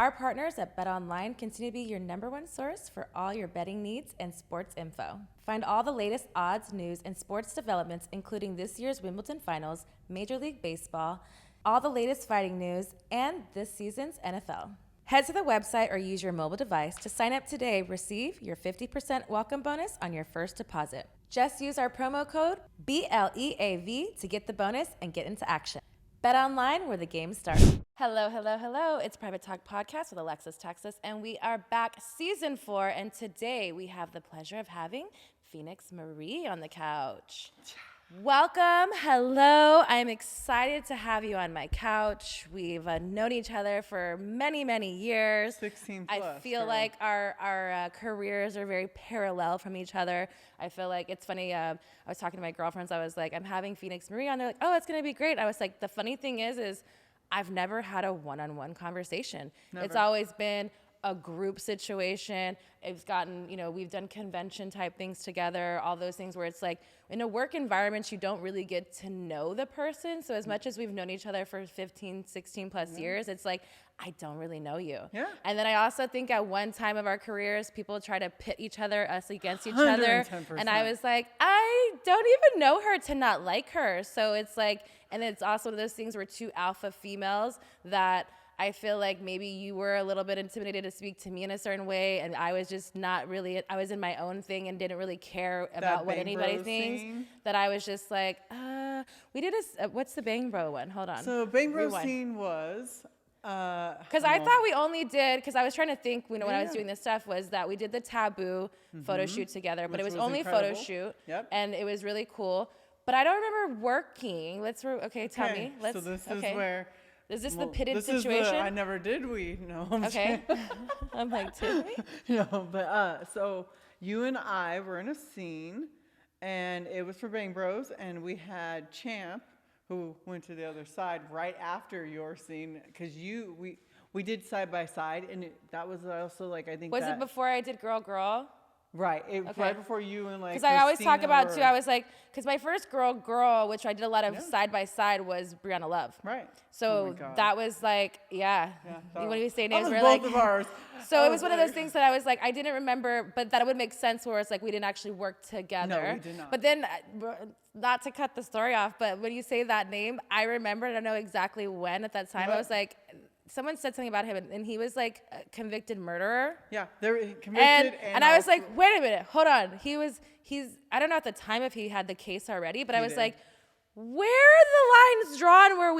Our partners at BetOnline continue to be your #1 source for all your betting needs and sports info. Find all the latest odds, news, and sports developments, including this year's Wimbledon Finals, Major League Baseball, all the latest fighting news, and this season's NFL. Head to the website or use your mobile device to sign up today. Receive your 50% welcome bonus on your first deposit. Just use our promo code BLEAV to get the bonus and get into action. Bet online where the game starts. Hello. It's Private Talk Podcast with Alexis, Texas, and we are back season 4. And today we have the pleasure of having Phoenix Marie on the couch. Welcome. Hello. I'm excited to have you on my couch. We've known each other for many, many years. 16 plus. I feel like our careers are very parallel from each other. I feel like it's funny. I was talking to my girlfriends. I was like, I'm having Phoenix Marie on. They're like, oh, it's going to be great. I was like, the funny thing is I've never had a one-on-one conversation. Never. It's always been a group situation. It's gotten, we've done convention type things together, all those things where it's like in a work environment, you don't really get to know the person. So as much as we've known each other for 15, 16 plus years, it's like, I don't really know you. Yeah. And then I also think at one time of our careers, people try to pit us against each 110%. Other. And I was like, I don't even know her to not like her. So it's like, and it's also one of those things where two alpha females that I feel like maybe you were a little bit intimidated to speak to me in a certain way, and I was just not really, I was in my own thing and didn't really care about what anybody thinks. That I was just like, we did what's the Bang Bro one? Hold on. So Bang Bro scene was... Because I thought we only did, because I was trying to think, when I was doing this stuff, was that we did the Taboo photo shoot together, but it was only incredible. Photo shoot, and it was really cool. But I don't remember working. Okay, tell me. So this is where... Is this the pitted situation? I never did weed. No. Okay. I'm like, did we? No, but so you and I were in a scene, and it was for Bang Bros, and we had Champ, who went to the other side right after your scene, because we did side by side, and that was also like, I think. Was it before I did Girl Girl? Right, right before you and like. Because I always talk about too. I was like, because my first Girl, which I did a lot of side by side, was Brianna Love. Right. So that was like, when we say names, we're both like. Of ours. So it was one of those things that I was like, I didn't remember, but that it would make sense where it's like we didn't actually work together. No, we did not. But then, not to cut the story off, but when you say that name, I remember, and I know exactly when at that time. I was like. Someone said something about him, and he was like a convicted murderer. Yeah, they're convicted. And I was like, wait a minute, hold on. He's, I don't know at the time if he had the case already, but I was like, where are the lines drawn where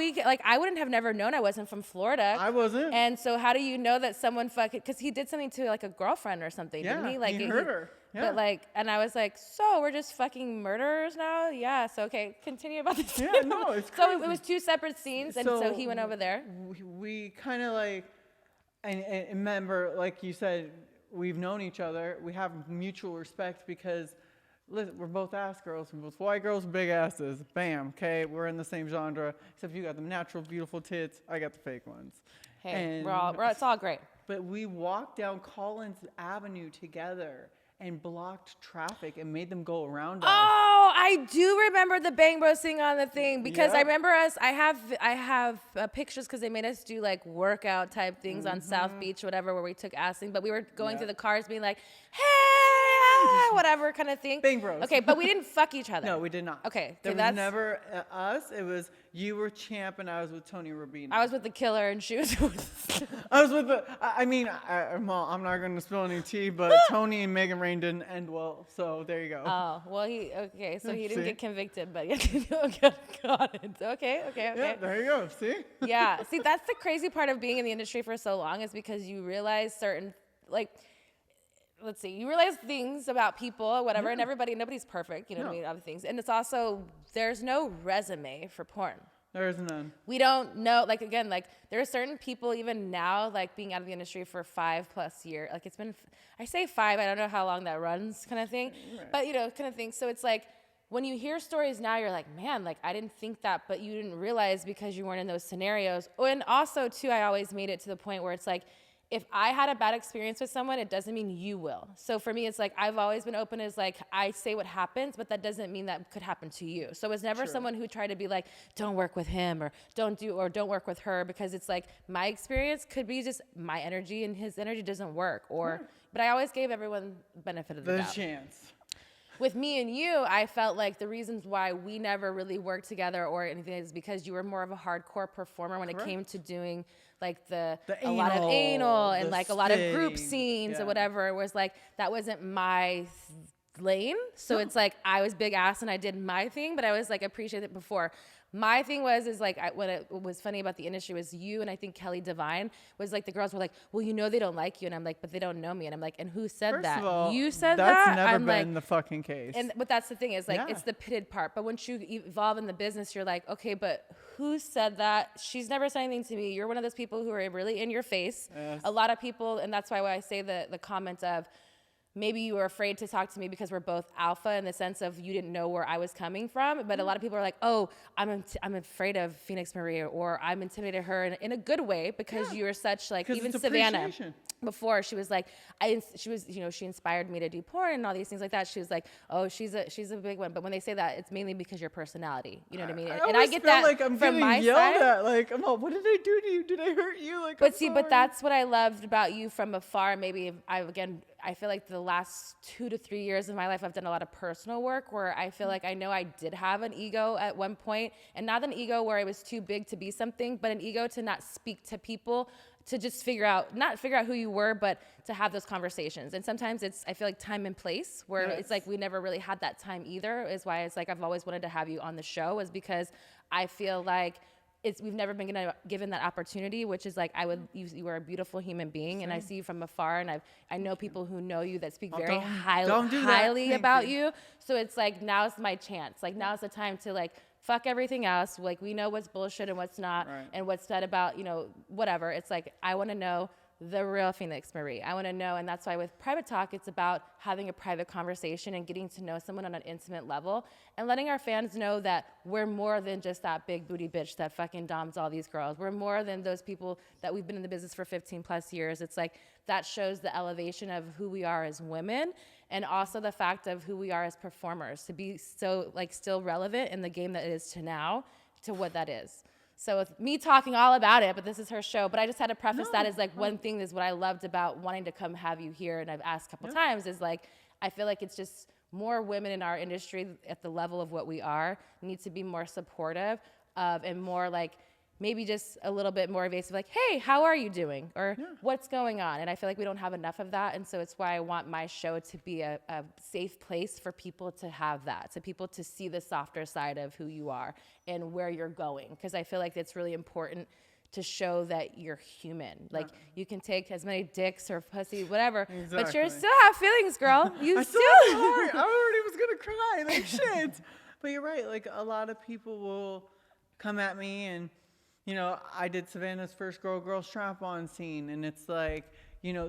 I wouldn't have never known I wasn't from Florida. I wasn't. And so how do you know that someone because he did something to like a girlfriend or something, didn't he? Like he hurt her. Yeah. But and I was like, so we're just fucking murderers now? Yeah, so okay, continue about this. Yeah, no, it's crazy. So it was two separate scenes, and so he went over there. We kind of and remember, like you said, we've known each other. We have mutual respect because, listen, we're both ass girls. We're both white girls with big asses. Bam, okay, we're in the same genre, except you got the natural, beautiful tits. I got the fake ones. Hey, it's all great. But we walked down Collins Avenue together and blocked traffic and made them go around us. Oh, I do remember the Bang Bros thing on the thing because I remember us. I have pictures because they made us do like workout type things on South Beach, whatever, where we took acid. But we were going through the cars, being like, "Hey, whatever," kind of thing. Bang Bros. Okay, but we didn't fuck each other. No, we did not. Okay, there was never us. It was you were Champ and I was with Tony Rubino. I was with the killer and she was with. I was with the. I'm not going to spill any tea, but Tony and Megan Rain didn't end well, so there you go. Oh well, so he didn't get convicted, but got it. Okay. Yeah, there you go. See. Yeah, see, that's the crazy part of being in the industry for so long is because you realize certain you realize things about people or whatever, and nobody's perfect, what I mean, other things. And it's also, there's no resume for porn. There is none. We don't know, there are certain people even now, being out of the industry for 5+ years, it's been, I say 5, I don't know how long that runs kind of thing, right. But, kind of thing. So it's when you hear stories now, you're like, man, I didn't think that, but you didn't realize because you weren't in those scenarios. And also, too, I always made it to the point where it's if I had a bad experience with someone, it doesn't mean you will. So for me, it's like I've always been open as like I say what happens, but that doesn't mean that could happen to you. So it's never someone who tried to be like, don't work with him or don't work with her, because it's like my experience could be just my energy and his energy doesn't work. But I always gave everyone benefit of the doubt. chance. With me and you, I felt like the reasons why we never really worked together or anything is because you were more of a hardcore performer when it came to doing like a lot of anal and like a lot of group scenes or whatever. It was like, that wasn't my lane. So it's like, I was big ass and I did my thing, but I was like, appreciate it before. My thing is like, what it was funny about the industry was you and I think Kelly Divine was like, the girls were like, well, you know, they don't like you. And I'm like, but they don't know me. And I'm like, and who said that? First of all, You said that's that? never I'm been like, the fucking case. but that's the thing is like, it's the pitted part. But once you evolve in the business, you're like, okay, but who said that? She's never said anything to me. You're one of those people who are really in your face. Yes. A lot of people, and that's why I say the comment of, maybe you were afraid to talk to me because we're both alpha in the sense of you didn't know where I was coming from. But a lot of people are like, oh, I'm afraid of Phoenix Marie, or I'm intimidated her in a good way because you were such like, even Savannah before, she was like, she inspired me to do porn and all these things like that. She was like, oh, she's a big one. But when they say that, it's mainly because your personality. You know what I mean? And I get that like I'm from my yelled side. at. Like, I'm all, what did I do to you? Did I hurt you? Like, But but that's what I loved about you from afar. Maybe I feel like the last 2 to 3 years of my life, I've done a lot of personal work where I feel like I know I did have an ego at one point, and not an ego where I was too big to be something, but an ego to not speak to people, to just not figure out who you were, but to have those conversations. And sometimes I feel like time and place where it's like we never really had that time either, is why it's like I've always wanted to have you on the show, is because I feel like we've never been given that opportunity, which is like, you are a beautiful human being, and I see you from afar, and I know people who know you that speak very highly about you. So it's like, now's my chance. Like, now's the time to like, fuck everything else. Like, we know what's bullshit and what's not, and what's said about, whatever. It's like, I want to know the real Phoenix Marie. I want to know, and that's why with Private Talk, it's about having a private conversation and getting to know someone on an intimate level, and letting our fans know that we're more than just that big booty bitch that fucking doms all these girls. We're more than those people that we've been in the business for 15 plus years. It's like, that shows the elevation of who we are as women, and also the fact of who we are as performers, to be so like still relevant in the game that it is to now, to what that is. So with me talking all about it, but this is her show, but I just had to preface that as like, one thing is what I loved about wanting to come have you here, and I've asked a couple times, is like, I feel like it's just more women in our industry at the level of what we are need to be more supportive of, and more like, maybe just a little bit more evasive, like, hey, how are you doing? Or what's going on? And I feel like we don't have enough of that. And so it's why I want my show to be a safe place for people to have that, to people to see the softer side of who you are and where you're going. Because I feel like it's really important to show that you're human. Like, you can take as many dicks or pussy, whatever, but you still have feelings, girl. You still have heart. I already was going to cry. Like, shit. But you're right. Like, a lot of people will come at me, and I did Savannah's first girl strap-on scene, and it's like,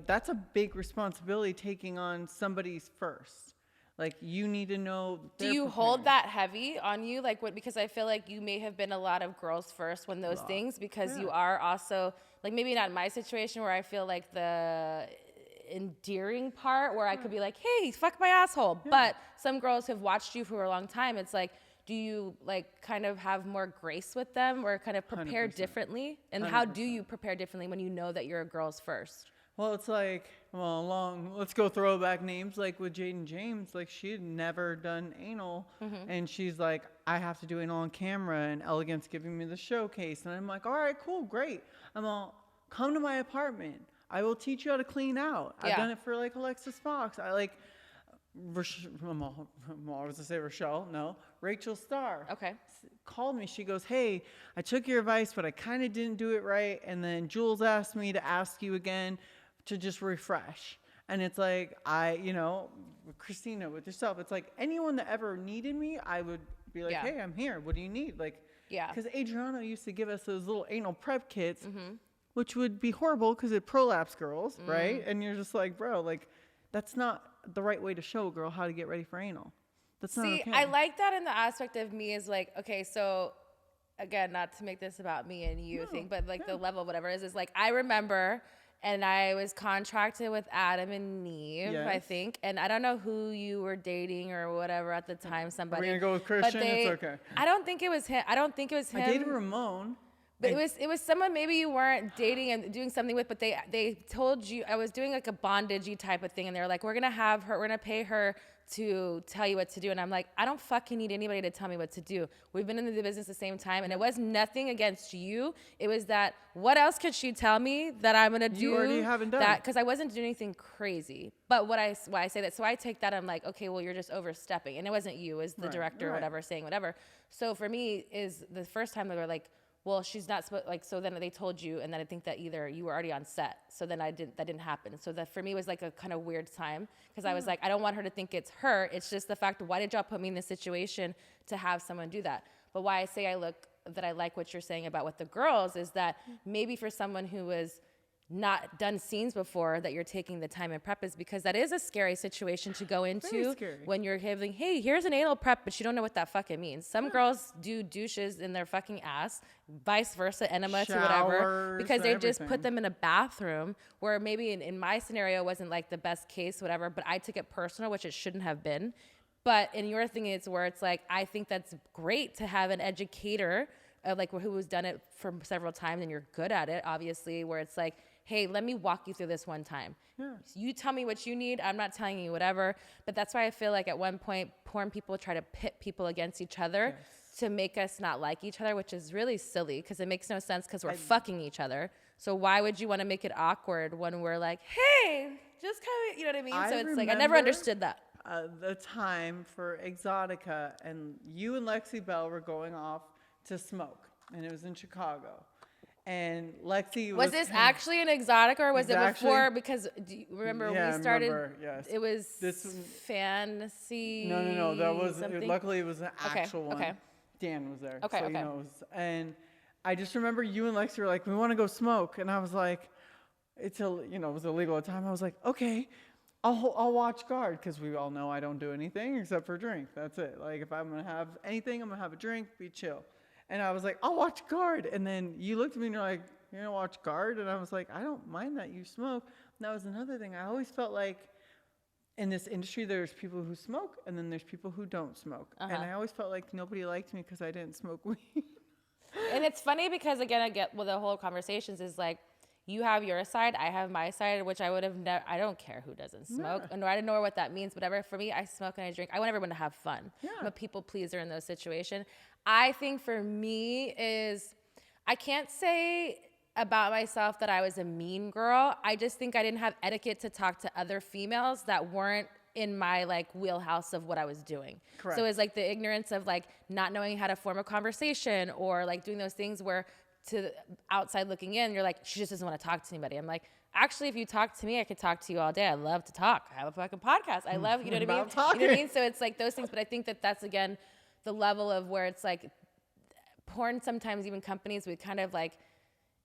that's a big responsibility, taking on somebody's first. Like, you need to know. Do you hold that heavy on you? Like, what? Because I feel like you may have been a lot of girls first when those things, because you are also, like, maybe not in my situation where I feel like the endearing part where I could be like, hey, fuck my asshole. But some girls have watched you for a long time. It's like, do you like kind of have more grace with them, or kind of prepare 100%. differently? And 100%. How do you prepare differently when you know that you're a girl's first? Well, it's like, let's go throwback names, like with Jaden James. Like, she had never done anal, and she's like, I have to do anal on camera, and Elegant's giving me the showcase. And I'm like, all right, cool, great. I'm all, come to my apartment. I will teach you how to clean out. I've done it for like Alexis Fox. I like, Rochelle? No. Rachel Starr. Okay. Called me. She goes, hey, I took your advice, but I kind of didn't do it right. And then Jules asked me to ask you again to just refresh. And it's like, with Christina, with yourself, it's like anyone that ever needed me, I would be like, hey, I'm here. What do you need? Like, because Adriano used to give us those little anal prep kits, which would be horrible because it prolapse girls, right? And you're just like, bro, like, that's not the right way to show a girl how to get ready for anal. That's not okay. I like that in the aspect of me is like, okay, so again, not to make this about me and you thing, but like the level, whatever it is like, I remember, And I was contracted with Adam and Eve, I Yes. think. And I don't know who you were dating or whatever at the time, somebody. We're gonna go with Christian. It's okay. I don't think it was him. I don't think it was him. I dated Ramon. But it was someone maybe you weren't dating and doing something with, but they told you, I was doing like a bondage-y type of thing, and they were like, we're gonna pay her to tell you what to do. And I'm like, I don't fucking need anybody to tell me what to do. We've been in the business the same time, and it was nothing against you. It was that, what else could she tell me that I'm gonna do? You already haven't done that, because I wasn't doing anything crazy. But why I say that, so I take that, I'm like, okay, well, you're just overstepping. And it wasn't you, it was the director or whatever saying whatever. So for me, is the first time they were like, well, she's not supposed, like, so then they told you, and then I think that either you were already on set, so then that didn't happen. So that for me was like a kind of weird time, because I was like, I don't want her to think it's her. It's just the fact, why did y'all put me in this situation to have someone do that? But why I say I like what you're saying about with the girls is that maybe for someone who was not done scenes before, that you're taking the time and prep, is because that is a scary situation to go into when you're having, hey, here's an anal prep, but you don't know what that fucking means. Some girls do douches in their fucking ass, vice versa, enema to whatever, because they just put them in a bathroom, where maybe in my scenario wasn't like the best case, whatever, but I took it personal, which it shouldn't have been. But in your thing, it's where it's like, I think that's great to have an educator, like who has done it for several times and you're good at it, obviously, where it's like, hey, let me walk you through this one time. Yeah. You tell me what you need. I'm not telling you whatever. But that's why I feel like at one point, porn people try to pit people against each other to make us not like each other, which is really silly, because it makes no sense, because we're fucking each other. So why would you want to make it awkward when we're like, hey, just kind of, you know what I mean? So it's like, I never understood that. The time for Exotica, and you and Lexi Bell were going off to smoke, and it was in Chicago. And Lexi was this actually an Exotica, or was it before? Because do you remember we started? Remember, yes. It was fantasy. No. That was luckily it was an actual one. Okay. Dan was there. Okay. So, you know, and I just remember you and Lexi were like, we want to go smoke, and I was like, it was illegal at the time. I was like, okay, I'll watch guard, because we all know I don't do anything except for drink. That's it. Like, if I'm gonna have anything, I'm gonna have a drink, be chill. And I was like, I'll watch guard. And then you looked at me and you're like, you're gonna watch guard? And I was like, I don't mind that you smoke. And that was another thing. I always felt like in this industry, there's people who smoke, and then there's people who don't smoke. And I always felt like nobody liked me because I didn't smoke weed. And it's funny because, again, I get with the whole conversations is like, you have your side, I have my side, which I would have never, I don't care who doesn't smoke. Yeah. I don't know what that means, whatever. For me, I smoke and I drink. I want everyone to have fun. Yeah. I'm a people pleaser in those situations. I think for me is, I can't say about myself that I was a mean girl. I just think I didn't have etiquette to talk to other females that weren't in my like wheelhouse of what I was doing. Correct. So it's like the ignorance of like not knowing how to form a conversation, or like doing those things where to the outside looking in, you're like, she just doesn't want to talk to anybody. I'm like, actually, if you talk to me, I could talk to you all day. I love to talk. I have a fucking podcast. I love, you know what I mean? Talking. You know what I mean? So it's like those things. But I think that that's, again, the level of where it's like porn, sometimes even companies, we kind of like,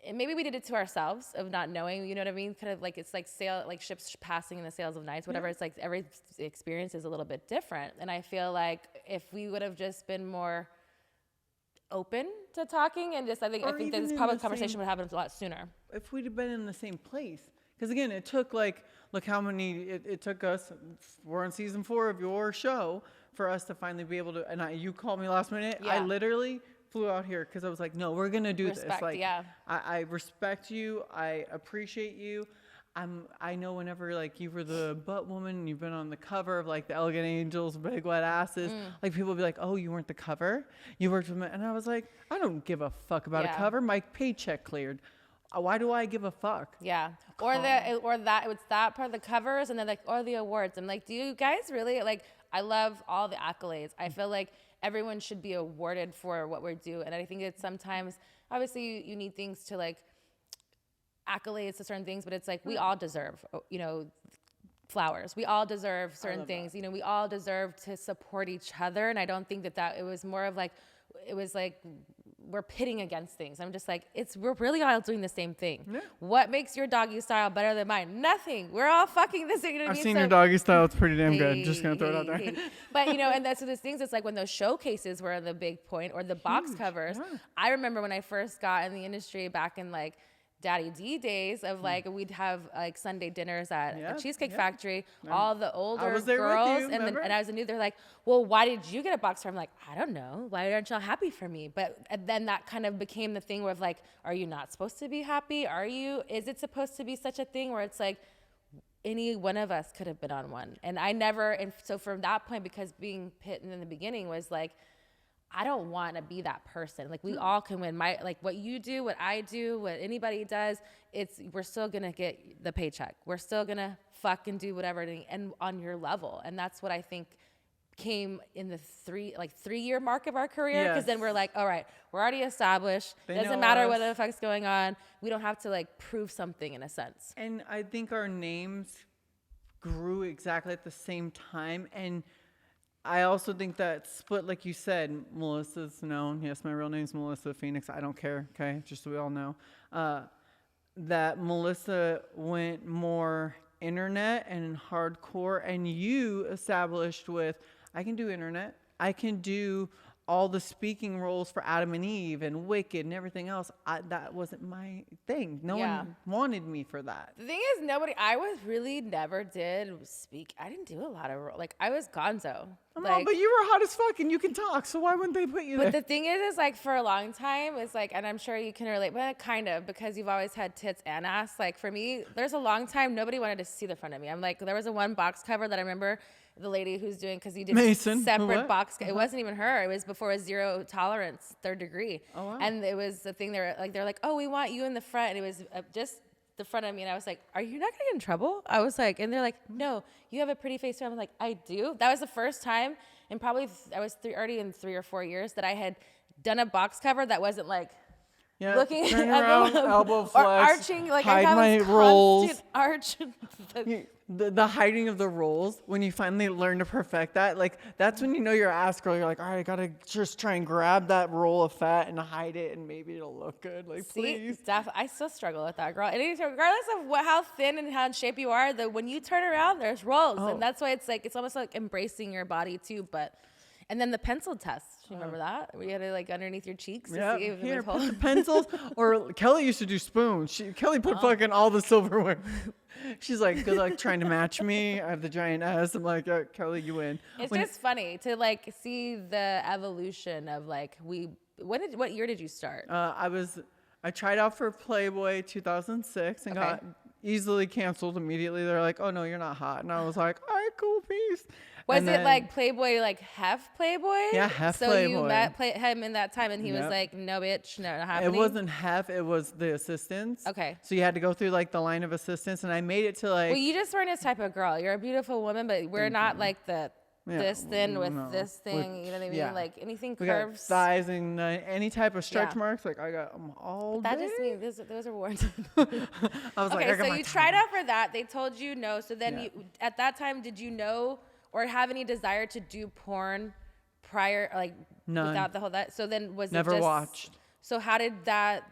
and maybe we did it to ourselves of not knowing, you know what I mean? Kind of like, it's like like ships passing in the sails of nights, whatever. Yeah. It's like every experience is a little bit different. And I feel like if we would have just been more open to talking, and just I think that this public conversation would happen a lot sooner if we'd have been in the same place. Because again, it took like, look how many it took us. We're on season 4 of your show for us to finally be able to. And you called me last minute. Yeah. I literally flew out here because I was like, no, we're gonna do this. Like, yeah. I respect you. I appreciate you. I know whenever like you were the butt woman and you've been on the cover of like the Elegant Angels, Big Wet Asses, like people would be like, oh, you weren't the cover, you worked with me. And I was like, I don't give a fuck about a cover. My paycheck cleared. Why do I give a fuck? Yeah. Or that it's that part of the covers, and then like, or the awards. I'm like, do you guys really like, I love all the accolades. I feel like everyone should be awarded for what we do. And I think that sometimes obviously you need things to like accolades to certain things, but it's like we all deserve, you know, flowers. We all deserve certain things. You know, we all deserve to support each other. And I don't think that it was more of like, it was like we're pitting against things. I'm just like, we're really all doing the same thing. Yeah. What makes your doggy style better than mine? Nothing. We're all fucking the same. You know what I mean? I've seen your doggy style. It's pretty damn good. Just gonna throw it out there. But you know, and that's those things. It's like when those showcases were the big point, or the box covers. Yeah. I remember when I first got in the industry back in like Daddy D days of like we'd have like Sunday dinners at a Cheesecake Factory. I All the older was there with girls you, and I was a new. They're like, well, why did you get a box car? I'm like, I don't know. Why aren't y'all happy for me? But then that kind of became the thing where like, are you not supposed to be happy? Are you? Is it supposed to be such a thing where it's like any one of us could have been on one? And I never. And so from that point, because being pit in the beginning was like, I don't want to be that person. Like we all can win. Like what you do, what I do, what anybody does, we're still gonna get the paycheck. We're still gonna fucking do whatever and on your level. And that's what I think came in the 3-year mark of our career. Because then we're like, all right, we're already established. Doesn't matter what the fuck's going on. We don't have to like prove something in a sense. And I think our names grew exactly at the same time. And I also think that split, like you said, Melissa's known. Yes, my real name's Melissa Phoenix. I don't care, okay? Just so we all know. That Melissa went more internet and hardcore, and you established with, I can do internet. I can do all the speaking roles for Adam and Eve and Wicked and everything else. That wasn't my thing. No one wanted me for that. The thing is, never did speak. I didn't do a lot of like I was gonzo. Like, but you were hot as fuck and you can talk, so why wouldn't they put you there? But the thing is like for a long time, it's like, and I'm sure you can relate, but kind of because you've always had tits and ass. Like for me, there's a long time nobody wanted to see the front of me. I'm like, there was a one box cover that I remember the lady who's doing, because you did Mason, separate box. It wasn't even her. It was before a zero tolerance, 3rd degree. Oh, wow. And it was the thing. They're like, oh, we want you in the front. And it was just the front of me. And I was like, are you not gonna get in trouble? I was like, and they're like, no, you have a pretty face. I'm like, I do. That was the first time, and probably I was already in 3 or 4 years that I had done a box cover that wasn't like looking turn around, elbow flex, or arching, like hide I have my this rolls. constant arch. The hiding of the rolls, when you finally learn to perfect that, like that's when you know you're ass girl. You're like, all right, I gotta just try and grab that roll of fat and hide it, and maybe it'll look good. Like, please. I still struggle with that, girl. And regardless of how thin and how in shape you are, when you turn around, there's rolls, and that's why it's like it's almost like embracing your body too. And then the pencil test. You remember that? We had it like underneath your cheeks to see if Here, it was put the pencils. Or Kelly used to do spoons. Kelly put fucking all the silverware. She's like, good luck trying to match me. I have the giant ass. I'm like, Kelly, you win. It's just funny to like see the evolution of like what year did you start? I tried out for Playboy 2006 and got easily canceled immediately. They're like, oh no, you're not hot. And I was like, all right, cool, peace. Was it like Playboy, like Hef Playboy? Yeah, Hef Playboy. So you met him in that time, and he was like, no, bitch, no, not happening? It wasn't Hef, it was the assistants. Okay. So you had to go through like the line of assistants, and I made it to like... Well, you just weren't his type of girl. You're a beautiful woman, but we're not like this thin with this thing, you know what I mean? Yeah. Like anything curves. We got thighs and any type of stretch marks. Like I got them all that day. Just means those are warned. I was like, okay, so you tried out for that. They told you no. So then you, at that time, did you know or have any desire to do porn prior, like none. Without the whole that? So then was never it just, watched. So how did that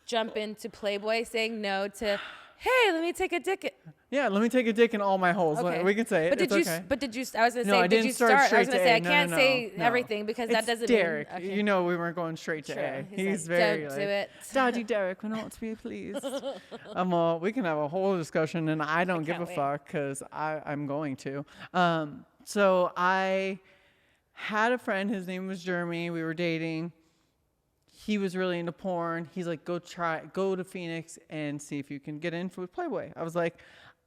jump into Playboy saying no to, hey, let me take a dick? Yeah, let me take a dick in all my holes. Okay. We can say it. But did it's you? okay. But did you? I was gonna say, I did you start? I was gonna say, I can't say no. everything because that doesn't Derek. mean. Okay. You know, we weren't going straight to A. He's like, very don't like, do it. Daddy Derek, we want to be pleased. We can have a whole discussion, and I don't give a fuck because I'm going to. So I had a friend. His name was Jeremy. We were dating. He was really into porn. He's like, go to Phoenix and see if you can get in with Playboy. I was like,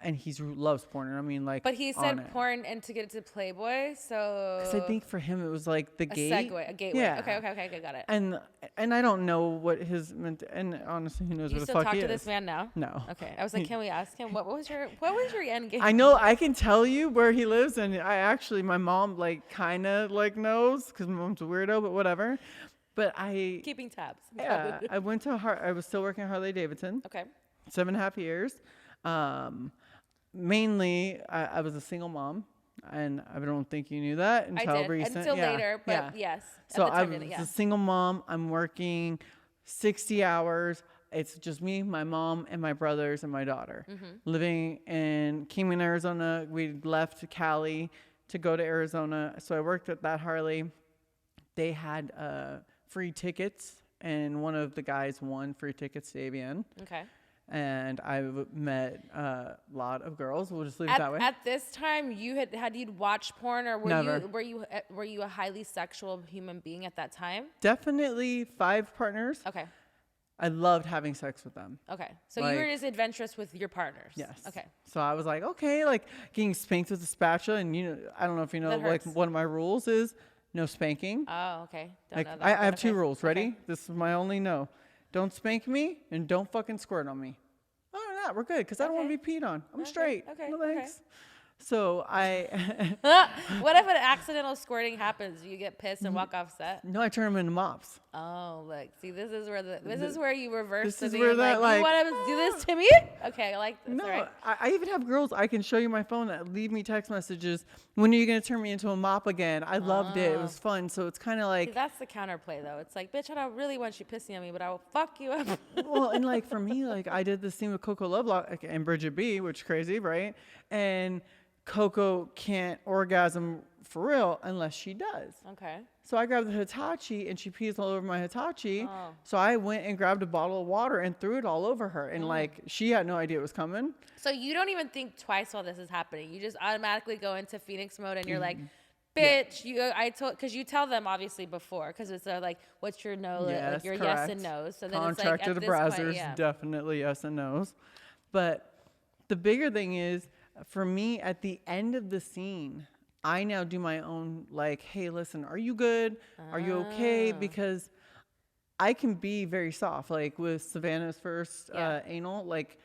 and he loves porn. I mean, like, but he said porn and to get it to Playboy. So because I think for him it was like the gate. A gateway. Yeah. Okay, got it. And I don't know what his meant. And honestly, who knows what the fuck he is. You still talk to this man now? No. Okay. I was like, can we ask him what was your end game? I know I can tell you where he lives, and my mom like kind of like knows because my mom's a weirdo, but whatever. But keeping tabs. Yeah, I went to I was still working at Harley Davidson. Okay. 7.5 years. Mainly, I was a single mom, and I don't think you knew that until recent. Until later, but yes. So I was a single mom. I'm working 60 hours. It's just me, my mom, and my brothers and my daughter. Living in Kingman, Arizona. We left Cali to go to Arizona. So I worked at that Harley. They had free tickets and one of the guys won free tickets to AVN. Okay. And I met a lot of girls. We'll just leave it that way. At this time, you'd watched porn, or Never. were you a highly sexual human being at that time? Definitely 5 partners. Okay. I loved having sex with them. Okay. So Like, you were just adventurous with your partners. Yes. Okay. So I was like, okay, like getting spanked with a spatula, and I don't know if you know, That like hurts. one of my rules is no spanking. Oh, okay. Don't Like know that, I but have 2 okay. rules. Ready? Okay. This is my only no. Don't spank me and don't fucking squirt on me. Other than that, we're good because I don't want to be peed on. I'm straight. Okay. No Okay. thanks. So I What if an accidental squirting happens? You get pissed and walk off set? no, I turn them into mops. Oh, look. See, this is where you reverse This the is being where that, like, you like, want to do this to me? Okay, I like this. No, All right. I even have girls. I can show you my phone that leave me text messages. When are you gonna turn me into a mop again? I loved it. It was fun. So it's kind of See, like, that's the counterplay, though. It's like, bitch, I don't really want you pissing on me, but I will fuck you up. well, and like for me, like I did this scene with Coco Lovelock and Bridget B, which is crazy, right? And Coco can't orgasm for real unless she does. Okay. So I grabbed the Hitachi and she pees all over my Hitachi. Oh. So I went and grabbed a bottle of water and threw it all over her. And like she had no idea it was coming. So you don't even think twice while this is happening. You just automatically go into Phoenix mode and you're like, Mm-hmm. bitch, because you tell them obviously before, because it's like, what's your no, Yes, like your correct. yes and no's. So then Contracted it's like, at this browsers, point, yeah. definitely yes and no's. But the bigger thing is, for me, at the end of the scene, I now do my own, like, hey, listen, are you good? Are you okay? Because I can be very soft. Like with Savannah's first anal, like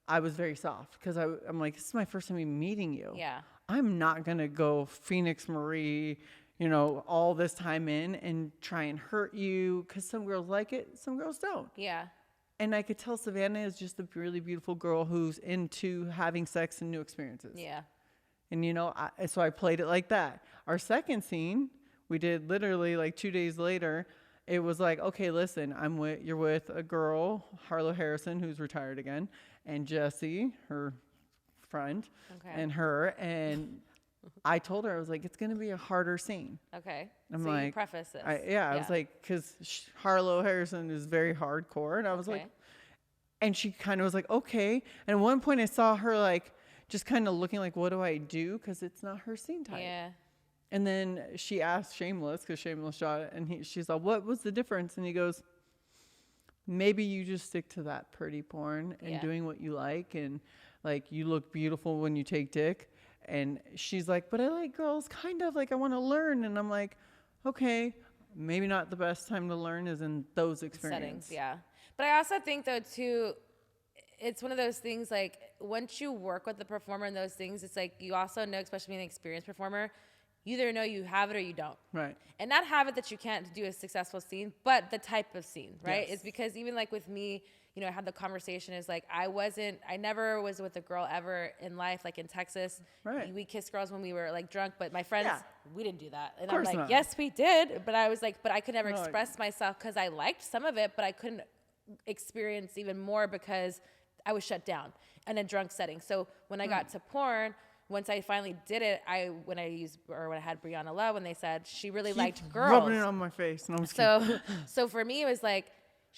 I was very soft because I'm like, this is my first time even meeting you. Yeah. I'm not going to go Phoenix Marie, all this time in and try and hurt you, because some girls like it, some girls don't. Yeah. And I could tell Savannah is just a really beautiful girl who's into having sex and new experiences. Yeah. And, so I played it like that. Our second scene, we did literally like 2 days later. It was like, okay, listen, you're with a girl, Harlow Harrison, who's retired again, and Jessie, her friend, and her. And I told her, I was like, it's going to be a harder scene. Okay. I'm so like, you preface this. I was like, because Harlow Harrison is very hardcore. And I was like, and she kind of was like, okay. And at one point I saw her like, just kind of looking like, what do I do? Because it's not her scene type. Yeah. And then she asked Shameless, because Shameless shot it, and she's like, what was the difference? And he goes, maybe you just stick to that pretty porn and doing what you like. And like, you look beautiful when you take dick. And she's like, but I like girls kind of like, I want to learn. And I'm like, okay, maybe not the best time to learn is in those experiences. Settings, yeah. But I also think though too, it's one of those things like once you work with the performer in those things, it's like you also know, especially being an experienced performer, you either know you have it or you don't. Right. And not have it that you can't do a successful scene, but the type of scene, right? It's because even like with me, I had the conversation is like, I never was with a girl ever in life, like in Texas. Right. We kissed girls when we were like drunk, but my friends, we didn't do that. And I'm like, not. Yes, we did. But I was like, but I could never express myself because I liked some of it, but I couldn't experience even more because I was shut down in a drunk setting. So when I got to porn, once I finally did it, when I had Brianna Love, when they said she really liked girls. Rubbing it on my face. No, so for me, it was like,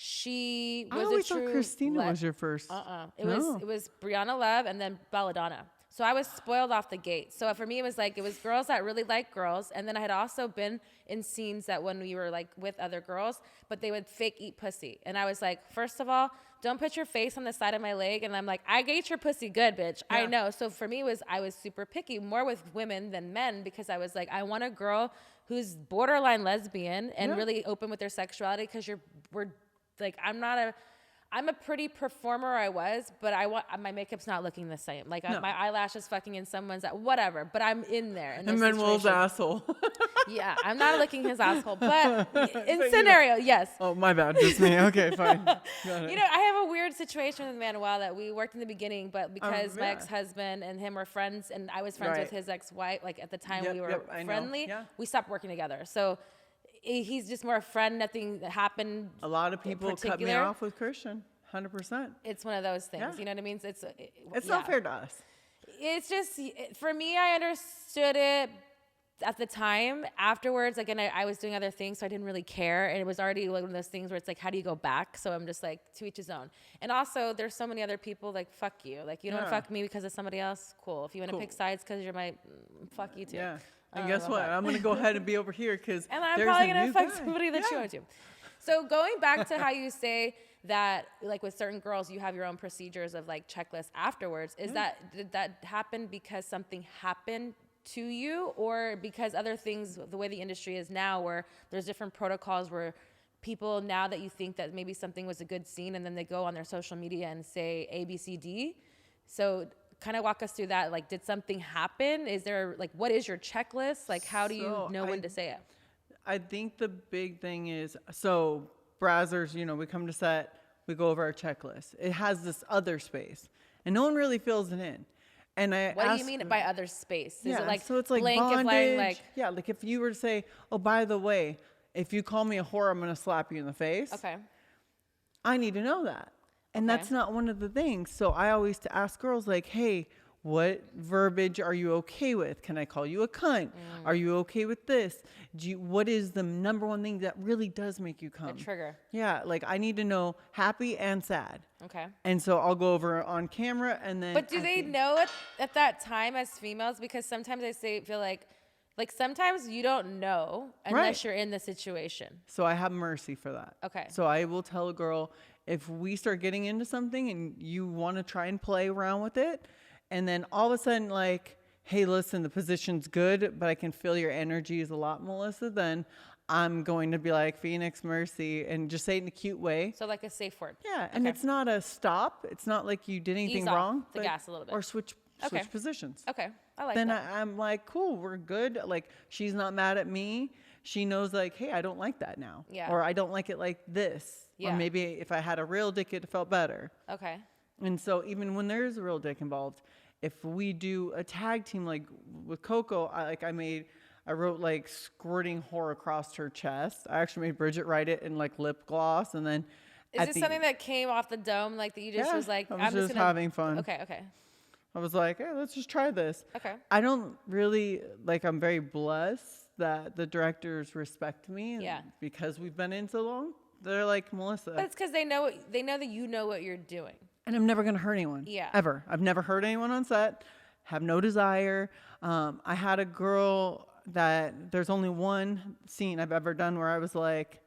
she was I always a true thought Christina was your first. It was Brianna Love and then Belladonna. So I was spoiled off the gate. So for me, it was like, it was girls that really liked girls. And then I had also been in scenes that when we were like with other girls, but they would fake eat pussy. And I was like, first of all, don't put your face on the side of my leg. And I'm like, I ate your pussy good, bitch. Yeah. I know. So for me, I was super picky, more with women than men, because I was like, I want a girl who's borderline lesbian and really open with their sexuality, because we're like, I'm a pretty performer. I was, but my makeup's not looking the same. Like my eyelashes fucking in someone's whatever, but I'm in there. And Manuel's asshole. Yeah, I'm not licking his asshole, but in scenario, yes. Oh, my bad, just me. Okay, fine. I have a weird situation with Manuel that we worked in the beginning, but because my ex-husband and him were friends, and I was friends with his ex-wife, like at the time we were friendly, we stopped working together. So he's just more a friend. Nothing happened. A lot of people cut me off with Christian. 100%. It's one of those things. You know what I mean? It's not fair to us. It's just, for me, I understood it at the time afterwards, again, I was doing other things, so I didn't really care. And it was already one of those things where it's like, how do you go back? So I'm just like, to each his own. And also there's so many other people like, fuck you. Like, you don't Yeah. fuck me because of somebody else. Cool. If you want to Cool. pick sides because you're my, fuck you too. Yeah. I And don't guess give a what? fuck. I'm going to go ahead and be over here because And I'm there's probably a going to new fuck guy. somebody that you want to. So going back to how you say that, like with certain girls, you have your own procedures of like checklists afterwards. Is did that happen because something happened to you, or because other things, the way the industry is now, where there's different protocols where people, now that you think that maybe something was a good scene, and then they go on their social media and say A, B, C, D. So kind of walk us through that. Like, did something happen? Is there, like, what is your checklist? Like, how do you know when to say it? I think the big thing is, so brazzers, you know, we come to set, we go over our checklist. It has this other space, and no one really fills it in. And What do you mean by other space? Is it like, so it's like blank bondage. like yeah, like if you were to say, oh, by the way, if you call me a whore, I'm going to slap you in the face. okay. I need to know that. And Okay. that's not one of the things. So I always to ask girls like, hey, what verbiage are you okay with? Can I call you a cunt? Are you okay with this? What is the number one thing that really does make you come? A trigger. Yeah, like I need to know happy and sad. Okay. And so I'll go over on camera and then. But do they know at that time as females? Because sometimes I feel like sometimes you don't know unless Right. you're in the situation. So I have mercy for that. Okay. So I will tell a girl, if we start getting into something and you want to try and play around with it, and then all of a sudden like, hey, listen, the position's good, but I can feel your energy is a lot, Melissa, then I'm going to be like, Phoenix, mercy, and just say it in a cute way. So like a safe word. Yeah, and Okay. it's not a stop. It's not like you did anything Ease off wrong. the gas a little bit. Or switch Okay. positions. Okay. I like Then that. I'm like, cool, we're good. Like, she's not mad at me. She knows, like, hey, I don't like that now. Yeah. Or I don't like it like this. Yeah. Or maybe if I had a real dick, it felt better. Okay. And so even when there's a real dick involved, if we do a tag team, like with Coco, I wrote like squirting whore across her chest. I actually made Bridget write it in like lip gloss. And then Is this something that came off the dome? Like that you just Yeah, was like, I was I'm just gonna having fun. Okay. Okay. I was like, hey, let's just try this. Okay. I don't really, like, I'm very blessed that the directors respect me. Yeah. Because we've been in so long. They're like, Melissa. But it's because they know that you know what you're doing. And I'm never going to hurt anyone. Yeah. Ever. I've never hurt anyone on set. Have no desire. I had a girl that there's only one scene I've ever done where I was like,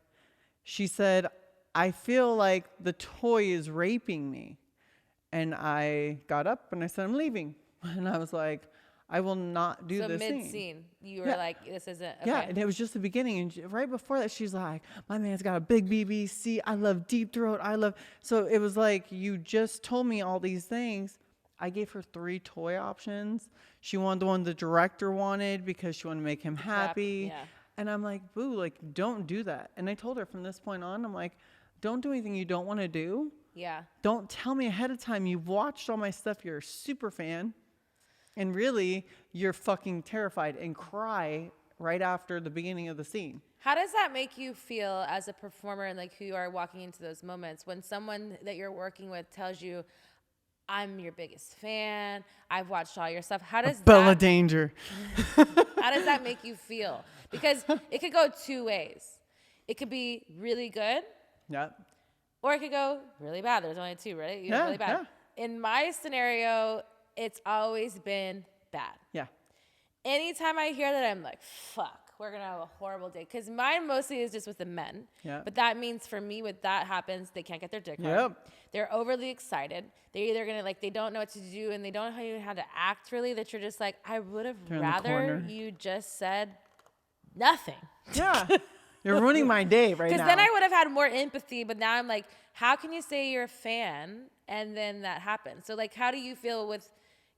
she said, I feel like the toy is raping me. And I got up and I said, I'm leaving. And I was like, I will not do this scene. Mid-scene, you were Yeah. like, this isn't, okay. Yeah, and it was just the beginning. And right before that, she's like, my man's got a big BBC. I love deep throat. So it was like, you just told me all these things. I gave her 3 toy options. She wanted the one the director wanted because she wanted to make him happy. Yeah. And I'm like, boo, like, don't do that. And I told her from this point on, I'm like, don't do anything you don't want to do. Yeah. Don't tell me ahead of time. You've watched all my stuff. You're a super fan. And really, you're fucking terrified and cry right after the beginning of the scene. How does that make you feel as a performer and like who you are walking into those moments when someone that you're working with tells you, I'm your biggest fan, I've watched all your stuff? How does Bella that, Danger. how does that make you feel? Because it could go 2 ways. It could be really good, Yeah. or it could go really bad. There's only 2, right? You know, Yeah, really bad. In my scenario, it's always been bad. Yeah. Anytime I hear that, I'm like, fuck, we're going to have a horrible day. Because mine mostly is just with the men. Yeah. But that means for me, when that happens, they can't get their dick hard. Yep. They're overly excited. They're either going to, like, they don't know what to do and they don't know how to act really, that you're just like, I would have They're in the rather corner. you just said nothing. Yeah. You're ruining my day right now. Because then I would have had more empathy. But now I'm like, how can you say you're a fan and then that happens? So, like, how do you feel with,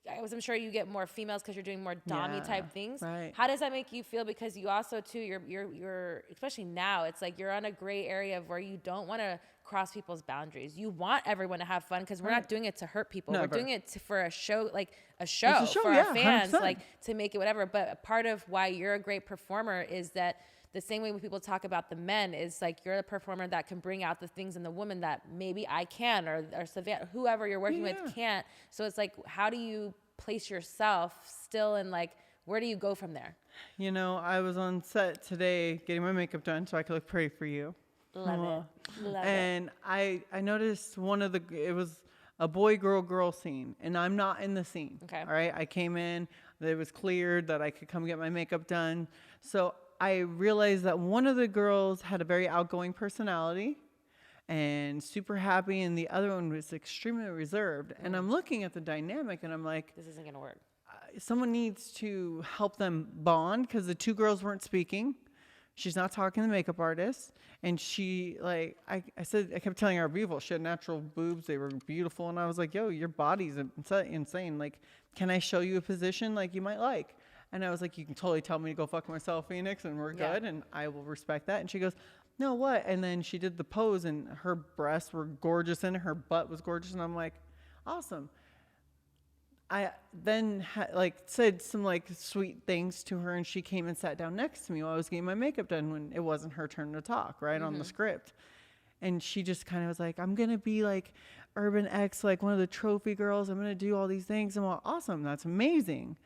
I'm sure you get more females because you're doing more dommy Yeah, type things. right. How does that make you feel? Because you also too, you're especially now, it's like you're on a gray area of where you don't want to cross people's boundaries. You want everyone to have fun because we're not doing it to hurt people. Never. We're doing it for a show, like a show, It's a show, for yeah, our fans, 100%. like to make it whatever. But a part of why you're a great performer is that the same way when people talk about the men is like you're the performer that can bring out the things in the woman that maybe I can or Savannah, whoever you're working with can't. So it's like, how do you place yourself still in like where do you go from there? You know, I was on set today getting my makeup done so I could look pretty for you. Love it. Love it. And I noticed it was a boy, girl scene, and I'm not in the scene. Okay. All right. I came in, it was cleared that I could come get my makeup done. So I realized that one of the girls had a very outgoing personality and super happy, and the other one was extremely reserved. And I'm looking at the dynamic, and I'm like, This isn't going to work. someone needs to help them bond, because the two girls weren't speaking. She's not talking to the makeup artist. And she, like, I kept telling her how beautiful. She had natural boobs. They were beautiful. And I was like, yo, your body's insane. Like, can I show you a position like you might like? And I was like, you can totally tell me to go fuck myself, Phoenix, and we're good. And I will respect that. And she goes, no, what? And then she did the pose, and her breasts were gorgeous and her butt was gorgeous. And I'm like, awesome. I then said some like sweet things to her, and she came and sat down next to me while I was getting my makeup done when it wasn't her turn to talk, right, on the script. And she just kind of was like, I'm going to be like Urban X, like one of the trophy girls. I'm going to do all these things. I'm like, awesome. That's amazing.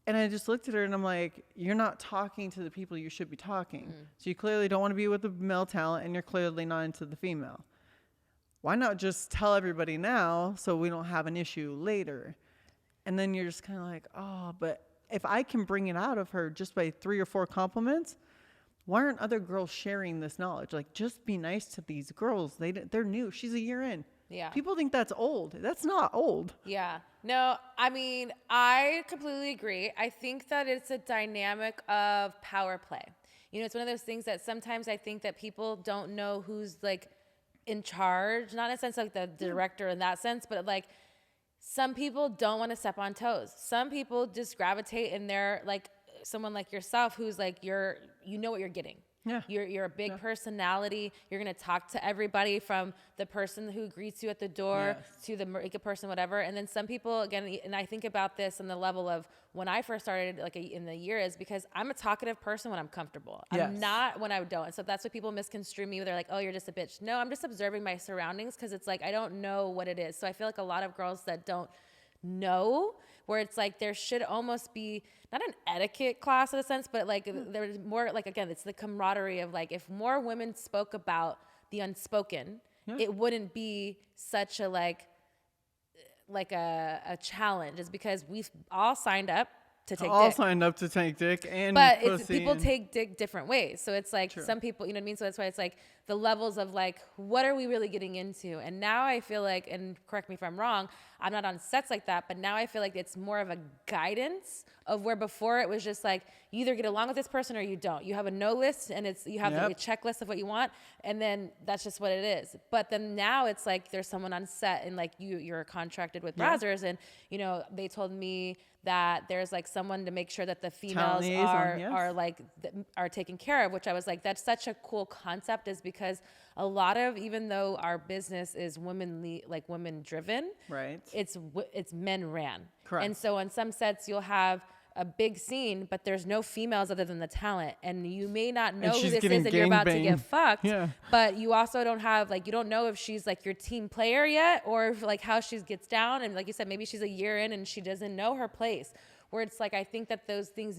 And I just looked at her and I'm like, you're not talking to the people you should be talking. So you clearly don't want to be with the male talent, and you're clearly not into the female. Why not just tell everybody now so we don't have an issue later? And then you're just kind of like, oh, but if I can bring it out of her just by 3 or 4 compliments, why aren't other girls sharing this knowledge? Like, just be nice to these girls. They're new. She's a year in. Yeah. People think that's old. That's not old. Yeah. No, I mean, I completely agree. I think that it's a dynamic of power play. You know, it's one of those things that sometimes I think that people don't know who's like in charge, not in a sense like the director in that sense, but like some people don't want to step on toes. Some people just gravitate, and they're like someone like yourself who's like you know what you're getting. Yeah. You're a big personality. You're going to talk to everybody from the person who greets you at the door to the makeup person, whatever. And then some people, again, and I think about this on the level of when I first started like in the year, is because I'm a talkative person when I'm comfortable. I'm not when I don't. And so that's what people misconstrue me. They're like, oh, you're just a bitch. No, I'm just observing my surroundings, because it's like I don't know what it is. So I feel like a lot of girls that don't know, where it's like there should almost be not an etiquette class in a sense, but like there's more like, again, it's the camaraderie of like, if more women spoke about the unspoken, it wouldn't be such a like a challenge. It's because we've all signed up to take all dick. signed up to take dick and But pussy, it's, people take dick different ways. So it's like some people, you know what I mean? So that's why it's like the levels of like, what are we really getting into? And now I feel like, and correct me if I'm wrong, I'm not on sets like that, but now I feel like it's more of a guidance of where before it was just like, you either get along with this person or you don't. You have a no list, and you have a checklist of what you want, and then that's just what it is. But then now it's like there's someone on set, and like you're contracted with Brazzers, and you know, they told me that there's like someone to make sure that the females are taken care of, which I was like, that's such a cool concept, is because a lot of, even though our business is women driven, right? It's men ran. Correct. And so on some sets you'll have a big scene, but there's no females other than the talent, and you may not know who this is, and you're about to get fucked. Yeah. But you also don't have like, you don't know if she's like your team player yet, or if, like how she gets down, and like you said, maybe she's a year in and she doesn't know her place. Where it's like, I think that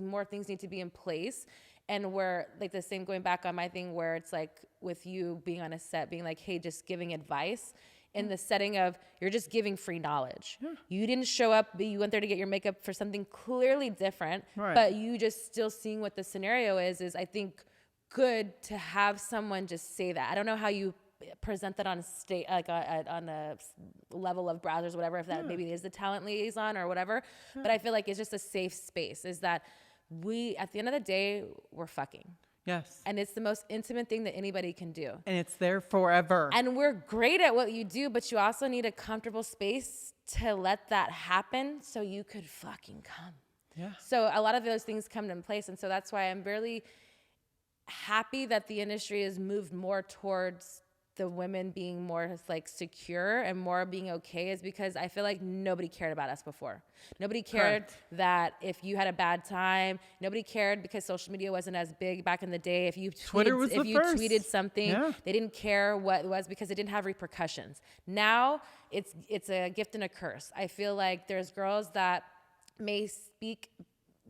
more things need to be in place. And where like the same, going back on my thing, where it's like with you being on a set, being like, hey, just giving advice in the setting of you're just giving free knowledge. Yeah. You didn't show up, but you went there to get your makeup for something clearly different, but you just still seeing what the scenario is I think good to have someone just say that. I don't know how you present that on stage, like on a level of Brazzers, whatever, if that maybe is the talent liaison or whatever, but I feel like it's just a safe space, is that we, at the end of the day, we're fucking. Yes. And it's the most intimate thing that anybody can do. And it's there forever. And we're great at what you do, but you also need a comfortable space to let that happen so you could fucking come. Yeah. So a lot of those things come into place. And so that's why I'm really happy that the industry has moved more towards the women being more like secure and more being okay, is because I feel like nobody cared about us before. Nobody cared that if you had a bad time. Nobody cared because social media wasn't as big back in the day. If you tweeted something, they didn't care what it was because it didn't have repercussions. Now it's a gift and a curse. I feel like there's girls that may speak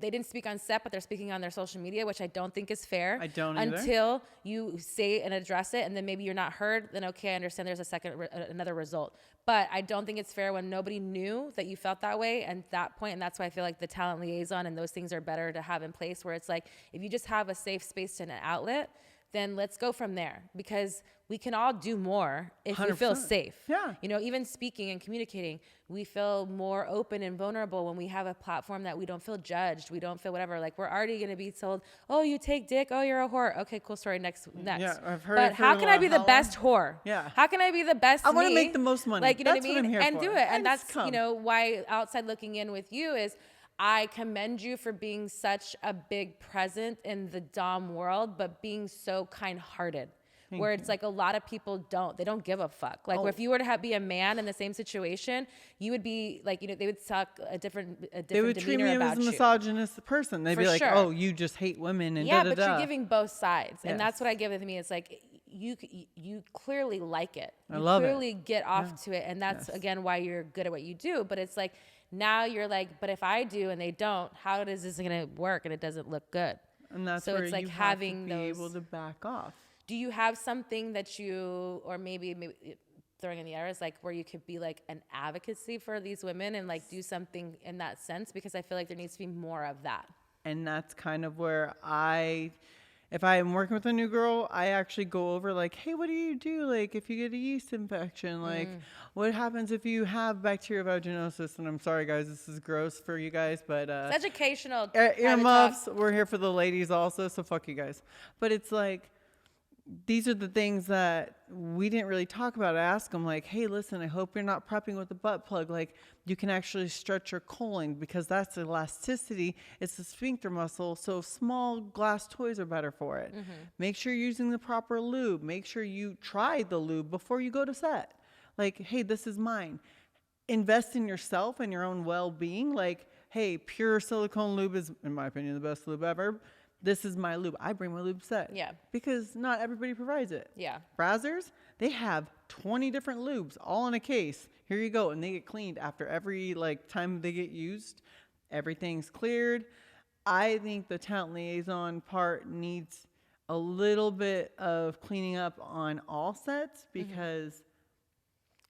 they didn't speak on set, but they're speaking on their social media, which I don't think is fair. I don't either. Until you say and address it, and then maybe you're not heard, then okay, I understand there's another result. But I don't think it's fair when nobody knew that you felt that way and that point, and that's why I feel like the talent liaison and those things are better to have in place, where it's like, if you just have a safe space and an outlet, then let's go from there, because we can all do more if we feel 100%. safe. Yeah. You know, even speaking and communicating, we feel more open and vulnerable when we have a platform that we don't feel judged. We don't feel whatever. Like, we're already going to be told, oh, you take dick. Oh, you're a whore. Okay, cool story. Next. Yeah, I've heard But it for how a can I be the while. best whore? Yeah. How can I be the best I want to me? make the most money. Like, you know That's what I mean? I'm here And for. do it. And just that's, come. you know, why outside looking in with you is, I commend you for being such a big present in the dom world, but being so kind-hearted. Where it's like a lot of people they don't give a fuck. Like, if you were to be a man in the same situation, you would be like, you know, they would suck a different They would treat me about as a you. misogynist person. They'd For be like, sure. oh, you just hate women and Yeah, da da but da. you're giving both sides, and that's Yes. what I give with me. It's like you clearly like it. I love it. You clearly get off to it, and that's again why you're good at what you do. But it's like now you're like, but if I do and they don't, how is this gonna work? And it doesn't look good. And that's So where it's like you having have to be those. able to back off. Do you have something that you, or maybe throwing in the air is like where you could be like an advocacy for these women and like do something in that sense? Because I feel like there needs to be more of that. And that's kind of where if I am working with a new girl, I actually go over like, hey, what do you do? Like, if you get a yeast infection, like, what happens if you have bacterial vaginosis? And I'm sorry, guys, this is gross for you guys, but It's educational. earmuffs, we're here for the ladies also, so fuck you guys. But it's like, these are the things that we didn't really talk about. I ask them like, hey, listen, I hope you're not prepping with a butt plug. Like, you can actually stretch your colon because that's elasticity. It's the sphincter muscle. So small glass toys are better for it. Make sure you're using the proper lube. Make sure you try the lube before you go to set. Like, hey, this is mine. Invest in yourself and your own well-being. Like, hey, pure silicone lube is, in my opinion, the best lube ever. This is my lube. I bring my lube set. Yeah. Because not everybody provides it. Yeah. Brazzers, they have 20 different lubes all in a case. Here you go. And they get cleaned after every time they get used. Everything's cleared. I think the talent liaison part needs a little bit of cleaning up on all sets because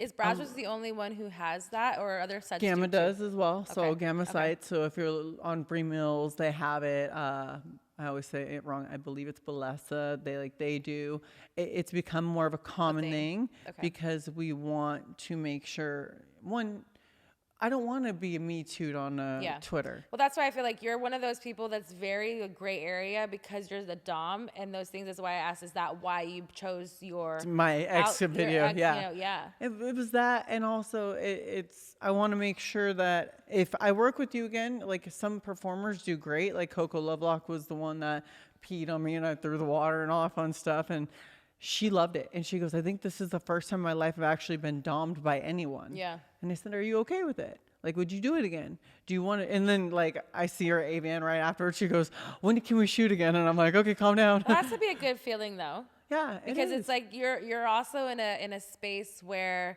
Is Brazzers the only one who has that, or are other sets? Gamma do too? does as well. So Okay. Gamma Okay. sites. So if you're on Bree Mills, they have it. I always say it wrong. I believe it's Balesa. They do. It's become more of a common thing Okay. because we want to make sure I don't want to be a Me Too on Twitter. Well, that's why I feel like you're one of those people that's very a gray area because you're the dom and those things. That's why I asked, is that why you chose My exit video? Yeah. Yeah. It was that, and also it's. I want to make sure that if I work with you again, like some performers do great. Like Coco Lovelock was the one that peed on me and I threw the water and all that fun stuff, and she loved it. And she goes, "I think this is the first time in my life I've actually been dommed by anyone." Yeah. And I said, "Are you okay with it? Like, would you do it again? Do you want to?" And then I see her AVN right afterwards. She goes, "When can we shoot again?" And I'm like, "Okay, calm down." Well, that has to be a good feeling though. Yeah, Because it's like you're also in a space where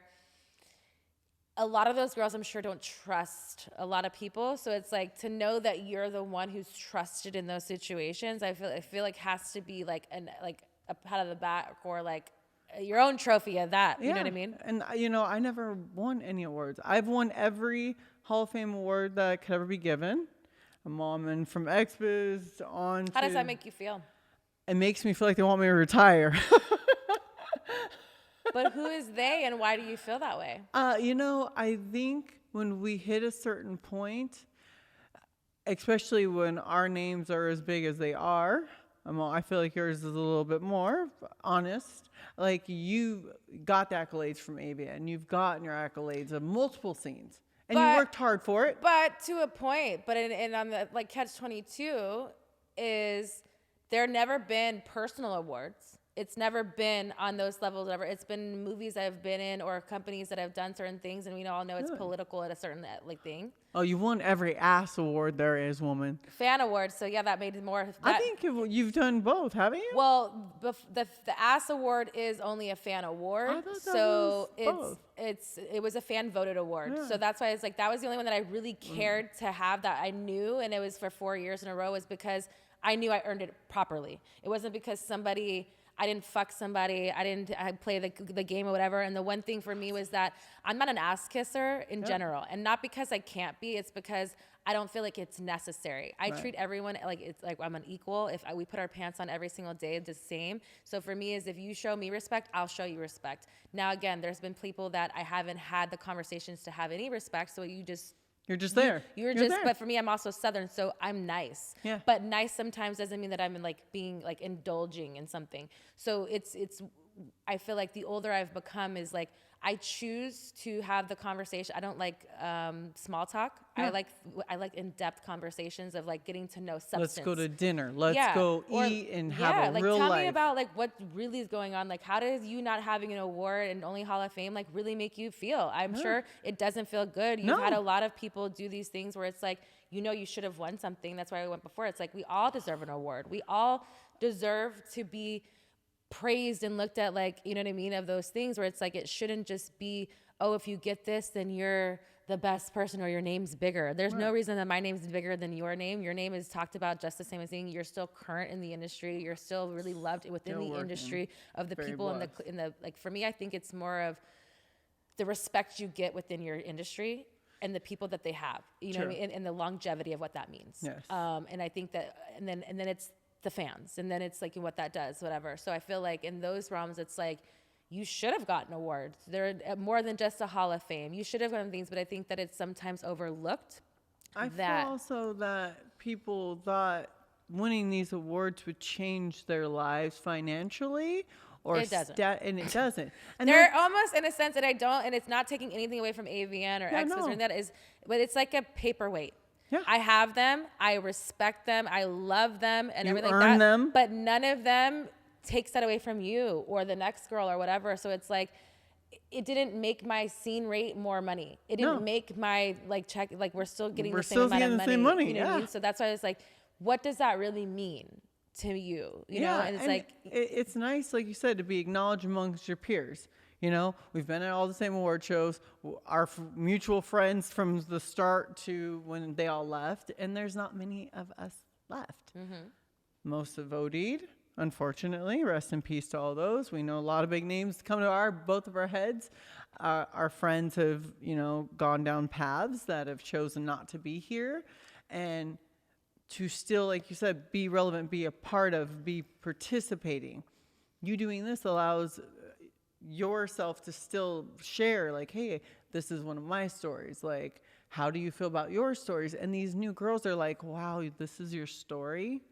a lot of those girls I'm sure don't trust a lot of people. So it's like to know that you're the one who's trusted in those situations, I feel like has to be like a pat on the back or like your own trophy of that. You know what I mean? And I never won any awards. I've won every Hall of Fame award that could ever be given. I'm on from Expos on. How does that make you feel? It makes me feel like they want me to retire. But who is they and why do you feel that way? I think when we hit a certain point, especially when our names are as big as they are, I feel like yours is a little bit more honest. Like, you got the accolades from AVN. You've gotten your accolades of multiple scenes. And you worked hard for it. But to a point. But on the Catch-22 is there never been personal awards. it's never been on those levels ever. It's been movies I've been in or companies that have done certain things, and we all know it's political at a certain like thing. Oh, you won every ass award there is, woman. Fan awards, so yeah, that made it more. I think you've done both, haven't you? Well, the ass award is only a fan award, I thought that so was it was a fan voted award. Yeah. So that's why it's like that was the only one that I really cared to have that I knew, and it was for 4 years in a row. Was because I knew I earned it properly. It wasn't because I didn't fuck somebody. I play the game or whatever. And the one thing for me was that I'm not an ass kisser in general. And not because I can't be, it's because I don't feel like it's necessary. I treat everyone like it's like I'm an equal. We put our pants on every single day the same. So for me is if you show me respect, I'll show you respect. Now, again, there's been people that I haven't had the conversations to have any respect. So You're just there. You're just there. But for me, I'm also Southern, so I'm nice. Yeah. But nice sometimes doesn't mean that I'm being like indulging in something. So it's. I feel like the older I've become is like I choose to have the conversation. I don't like small talk. Yeah. I like in-depth conversations of like getting to know substance. Let's go to dinner. Let's go eat and have a real life. Tell life. me about like what really is going on. Like how does you not having an award and only Hall of Fame like really make you feel? I'm sure it doesn't feel good. You've had a lot of people do these things where it's like, you should have won something. That's why I went before. It's like we all deserve an award. We all deserve to be praised and looked at like, you know what I mean, of those things where it's like it shouldn't just be, oh, if you get this, then you're the best person or your name's bigger. There's no reason that my name's bigger than your name. Your name is talked about just the same as being. You're still current in the industry. You're still really loved within the industry of the people in the like. For me, I think it's more of the respect you get within your industry and the people that they have. You know what I mean, and the longevity of what that means. Yes. And I think that, and then it's the fans, and then it's like what that does, whatever. So I feel like in those realms, it's like you should have gotten awards. They're more than just a Hall of Fame. You should have gotten things, but I think that it's sometimes overlooked. I feel also that people thought winning these awards would change their lives financially. Or it doesn't. And it doesn't. And they're almost in a sense that I don't, and it's not taking anything away from AVN or Exos or that is, but it's like a paperweight. Yeah. I have them. I respect them. I love them and everything like that. You earn them. But none of them takes that away from you or the next girl or whatever. So it's like, it didn't make my scene rate more money. It didn't make my check. Like we're still getting the same amount of money. Same money. You know what I mean? So that's why I was like, what does that really mean to you? You know? And it's like, it's nice, like you said, to be acknowledged amongst your peers. We've been at all the same award shows, our mutual friends from the start to when they all left, and there's not many of us left. Mm-hmm. Most have OD'd, unfortunately. Rest in peace to all those. We know a lot of big names come to both of our heads. Our friends have, gone down paths that have chosen not to be here. And to still, like you said, be relevant, be a part of, be participating. You doing this allows yourself to still share, like, hey, this is one of my stories. Like, how do you feel about your stories? And these new girls are like, wow, this is your story.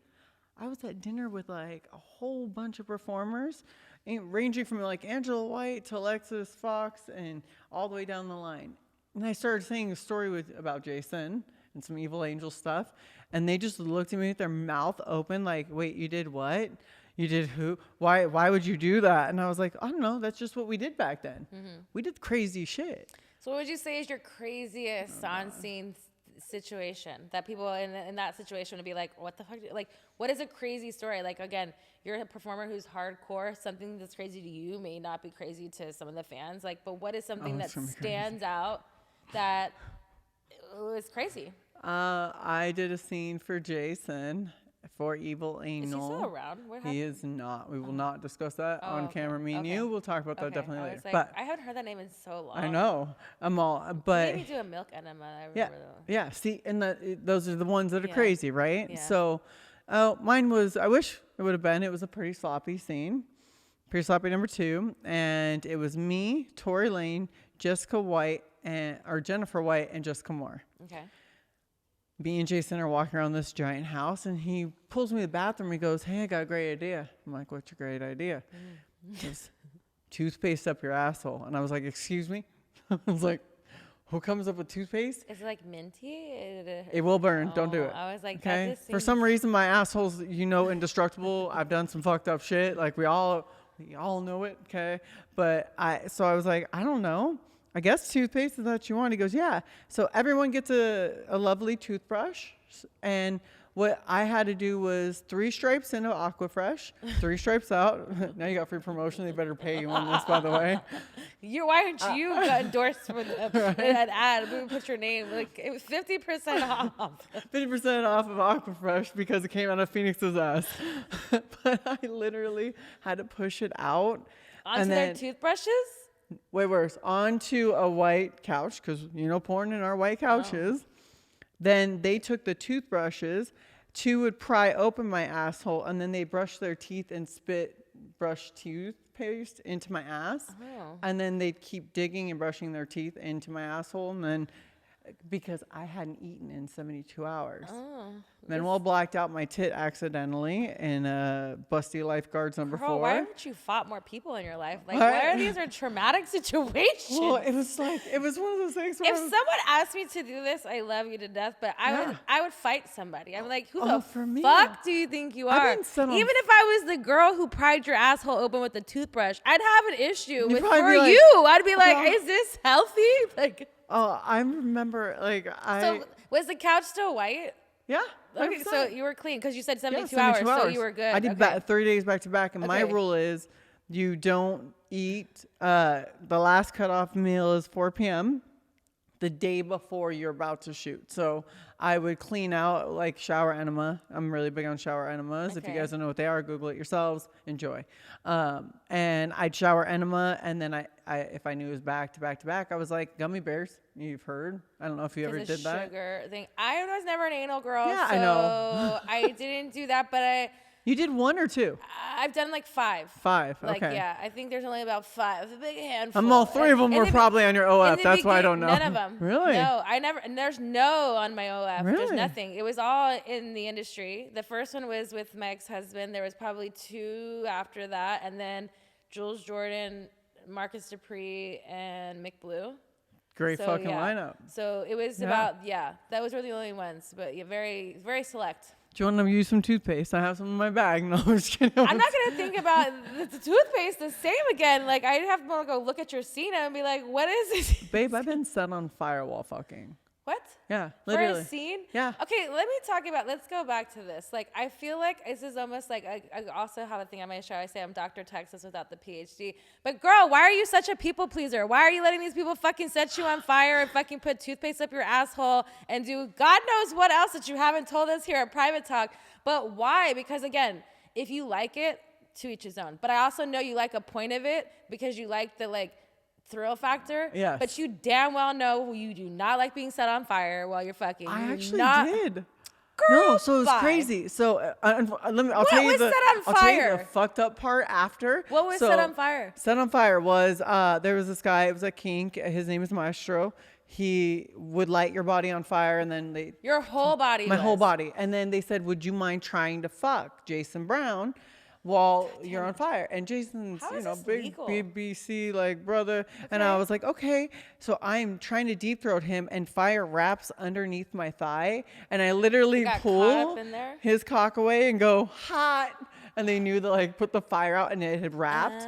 I was at dinner with like a whole bunch of performers, ranging from like Angela White to Alexis Fox and all the way down the line. And I started saying a story about Jason and some Evil Angel stuff. And they just looked at me with their mouth open like, wait, you did what? You did who? Why would you do that? And I was like, I don't know. That's just what we did back then. Mm-hmm. We did crazy shit. So what would you say is your craziest on-scene situation that people in that situation would be like, what the fuck? Like, what is a crazy story? Like, again, you're a performer who's hardcore. Something that's crazy to you may not be crazy to some of the fans. Like, but what is something that stands out that was crazy? I did a scene for Jason for Evil Angel. Is he still around? What happened? He is not. We will not discuss that on camera. Me and you. We'll talk about that definitely later. Like, but I haven't heard that name in so long. I know. But maybe do a milk enema. I remember yeah. See, and those are the ones that are crazy, right? Yeah. So, mine was. I wish it would have been. It was a pretty sloppy scene. Pretty sloppy number 2, and it was me, Tory Lane, Jennifer White, and Jessica Moore. Okay. Me and Jason are walking around this giant house, and he pulls me to the bathroom. He goes, hey, I got a great idea. I'm like, what's your great idea? It's toothpaste up your asshole. And I was like, excuse me? I was like, Who comes up with toothpaste? Is it like minty? It will burn. Don't do it. I was like, Okay. that just For some seems- reason, my asshole's, indestructible. I've done some fucked up shit. Like we all know it. Okay. But I was like, I don't know. I guess toothpaste is what you want. He goes, yeah. So everyone gets a lovely toothbrush. And what I had to do was 3 stripes into Aquafresh, 3 stripes out. Now you got free promotion. They better pay you on this, by the way. Why aren't you got endorsed for an ad? We put your name. Like, it was 50% off. 50% off of Aquafresh because it came out of Phoenix's ass. But I literally had to push it out. Onto their toothbrushes? Way worse. Onto a white couch because, porn in our white couches. Then they took the toothbrushes. 2 would pry open my asshole, and then they brush their teeth and spit brush toothpaste into my ass. Oh. And then they'd keep digging and brushing their teeth into my asshole. And then, because I hadn't eaten in 72 hours. Oh. Manuel blacked out my tit accidentally in Busty Lifeguards number 4. Why haven't you fought more people in your life? Like, why are these traumatic situations? Well, it was one of those things where If someone asked me to do this, I love you to death, but I would fight somebody. I'm like, who the fuck do you think you are? Even if I was the girl who pried your asshole open with a toothbrush, I'd have an issue with you. I'd be like, is this healthy? Like, I remember, So was the couch still white? Yeah. Okay, so you were clean because you said 72 hours, so you were good. I did 30 days back to back, and my rule is you don't eat. The last cutoff meal is 4 p.m. the day before you're about to shoot. So I would clean out like shower enema. I'm really big on shower enemas. If you guys don't know what they are, Google it yourselves. Enjoy. And I'd shower enema, and then I if I knew it was back to back to back, I was like gummy bears. You've heard. I don't know if you ever did that. Sugar thing. I was never an anal girl. Yeah, so I know. I didn't do that, but You did 1 or 2? I've done like 5. 5. Like, okay. yeah, I think there's only about 5. A big handful. All 3 of them were probably on your OF. That's why I don't know. None of them. Really? No, I never. And there's no on my OF. Really? There's nothing. It was all in the industry. The first one was with my ex-husband. There was probably 2 after that, and then Jules Jordan, Marcus Dupree, and Mick Blue. Great fucking lineup. So it was about that was really the only ones, but very, very select. Do you want to use some toothpaste? I have some in my bag. No, I'm just kidding. I'm not gonna think about the toothpaste the same again. Like, I'd have to go look at your scene and be like, what is this? Babe, I've been set on fire while fucking. What? Yeah, For literally. a scene? Yeah. Okay, let's go back to this. Like, I feel like this is almost like, I also have a thing on my show. I say I'm Dr. Texas without the PhD. But girl, why are you such a people pleaser? Why are you letting these people fucking set you on fire and fucking put toothpaste up your asshole and do God knows what else that you haven't told us here at Private Talk? But why? Because again, if you like it, to each his own. But I also know you like a point of it because you like the thrill factor. Yes. But you damn well know you do not like being set on fire while you're fucking. I actually did. Girl, no, so it was bye. crazy. So I'll What tell you was the set on I'll tell you fire? the fucked up part after. What was set on fire? Set on fire was there was this guy. It was a kink. His name is Maestro. He would light your body on fire, and then Your whole body. my whole body, and then they said, "Would you mind trying to fuck Jason Brown?" While you're on fire, and Jason's, How is this big legal? BBC brother, and I was like, okay, so I'm trying to deep throat him, and fire wraps underneath my thigh, and I literally got caught pull up in there? his cock away and go hot, and they knew to put the fire out, and it had wrapped,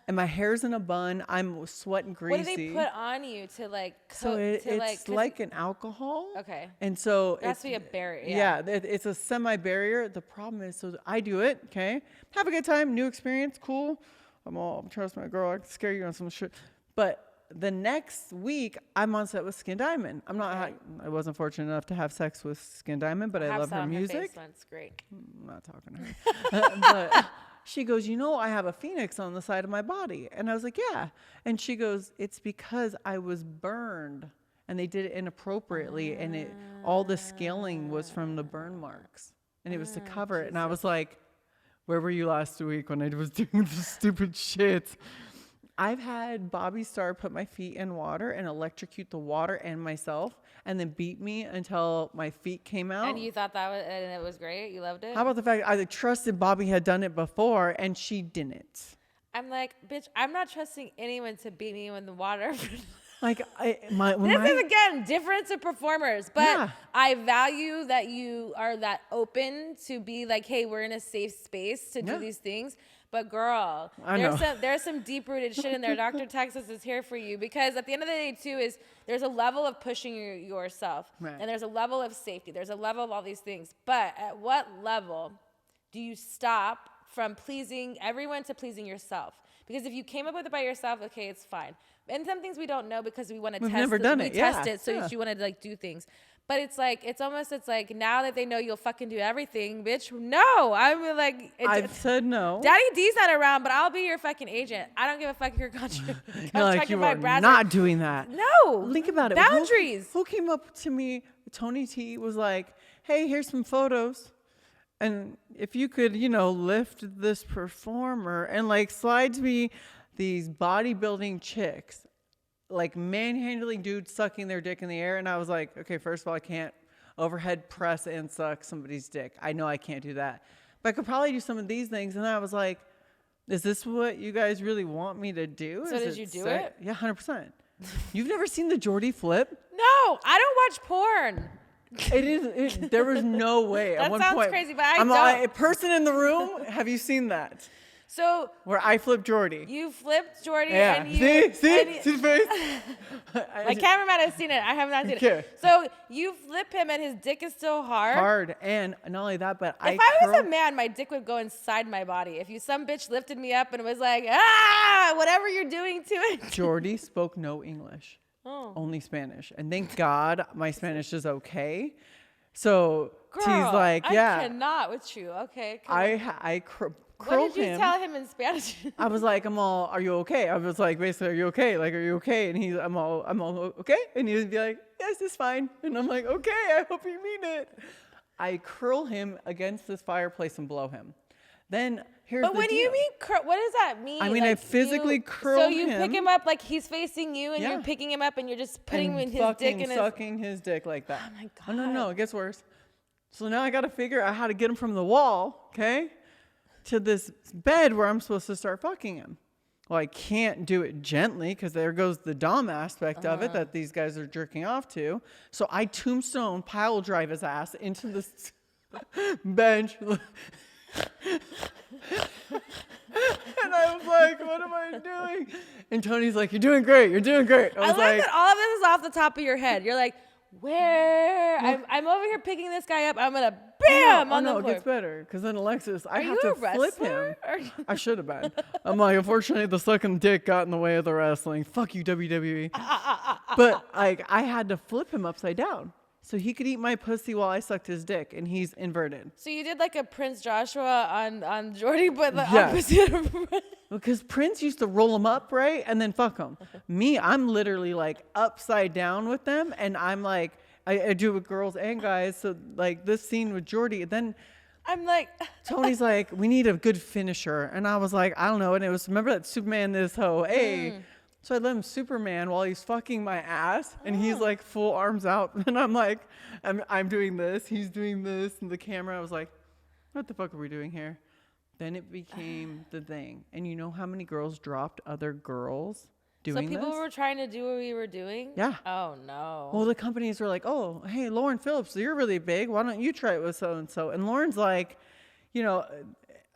and my hair's in a bun, I'm sweating greasy. What do they put on you to So it's like an alcohol. Okay. And so There has to be a barrier. Yeah, it's a semi-barrier. The problem is, so I do it, okay? Have a good time, new experience, cool. I'm trust my girl, I can scare you on some shit. But the next week, I'm on set with Skin Diamond. I wasn't fortunate enough to have sex with Skin Diamond, but I love her music. It's great. I'm not talking to her. But she goes, I have a phoenix on the side of my body. And I was like, yeah. And she goes, it's because I was burned. And they did it inappropriately. And all the scaling was from the burn marks. And it was to cover it. And I was like, where were you last week when I was doing this stupid shit? I've had Bobby Starr put my feet in water and electrocute the water and myself and then beat me until my feet came out. And you thought and it was great? You loved it? How about the fact I trusted Bobby had done it before and she didn't? I'm like, bitch, I'm not trusting anyone to beat me in the water. Like This is again difference of performers, but Yeah. I value that you are that open to be like, hey, we're in a safe space to do Yeah. these things. But girl, I know. there's some deep rooted shit in there. Dr. Texas is here for you because at the end of the day too is there's a level of pushing yourself Right. and there's a level of safety. There's a level of all these things. But at what level do you stop from pleasing everyone to pleasing yourself? Because if you came up with it by yourself, okay, it's fine. And some things we don't know because we want to test. Never done it. Test Yeah. it, so Yeah. you want to like do things. But it's like it's like now that they know you'll fucking do everything, bitch. No, I mean like I've said no. Daddy D's not around, but I'll be your fucking agent. I don't give a fuck if you're contracting You're like, you my are browser. not doing that. No. Think about it. Boundaries. Who came up to me? Tony T was like, hey, here's some photos. And if you could, lift this performer and like slides me these bodybuilding chicks, like manhandling dudes sucking their dick in the air. And I was like, okay, first of all, I can't overhead press and suck somebody's dick. I know I can't do that. But I could probably do some of these things. And I was like, is this what you guys really want me to do? So did you do it? Yeah, 100%. You've never seen the Geordie flip? No, I don't watch porn. There was no way. That At one sounds point, crazy, but I I'm don't. a person in the room. Have you seen that? So Where I flipped Geordie. you flipped Jordy Yeah. and you See the face? My cameraman has seen it. I have not seen Okay. it. So you flip him and his dick is still hard. Hard. And not only that, but If I was a man, my dick would go inside my body. If some bitch lifted me up and was like, whatever you're doing to it. Geordie spoke no English. Oh. Only Spanish. And thank God my Spanish is okay. So Girl, T's like, yeah. I cannot with you. Okay. Come on. I What curled did you him. tell him in Spanish? I was like, are you okay? I was like, basically, are you okay? Like, are you okay? And I'm all okay? And he would be like, yes, it's fine. And I'm like, okay, I hope you mean it. I curl him against this fireplace and blow him. Then here's But the when deal. you mean what does that mean? I mean, I physically curl So you him. pick him up like he's facing you, and Yeah. you're picking him up, and you're just putting and his dick in his. sucking his dick like that. Oh my God. Oh, no, it gets worse. So now I got to figure out how to get him from the wall, okay, to this bed where I'm supposed to start fucking him. Well, I can't do it gently because there goes the dom aspect of it that these guys are jerking off to. So I tombstone pile drive his ass into this bench. And I was like, what am I doing? And Tony's like, you're doing great. You're doing great. I was love like, that all of this is off the top of your head. You're like, where? I'm over here picking this guy up. I'm gonna bam on the it floor. gets better because then Alexis, I Are have you to a flip wrestler? him. I should have been. I'm like, unfortunately, the sucking dick got in the way of the wrestling. Fuck you, WWE. But like, I had to flip him upside down so he could eat my pussy while I sucked his dick, and he's inverted. So you did like a Prince Joshua on Jordy, but the Yes. opposite of Because Prince used to roll them up, right, and then fuck them. Me, I'm literally like upside down with them, and I'm like, I do it with girls and guys. So like this scene with Jordy, then I'm like, Tony's like, we need a good finisher. And I was like, I don't know. And it was, remember that Superman this hoe? Hey. So I let him Superman while he's fucking my ass. And he's like full arms out. And I'm like, I'm doing this. He's doing this. And the camera, I was like, what the fuck are we doing here? Then it became the thing. And you know how many girls dropped other girls doing so people this? were trying to do what we were doing? Yeah. Oh no. Well, the companies were like, oh, hey, Lauren Phillips, you're really big. Why don't you try it with so-and-so? And Lauren's like,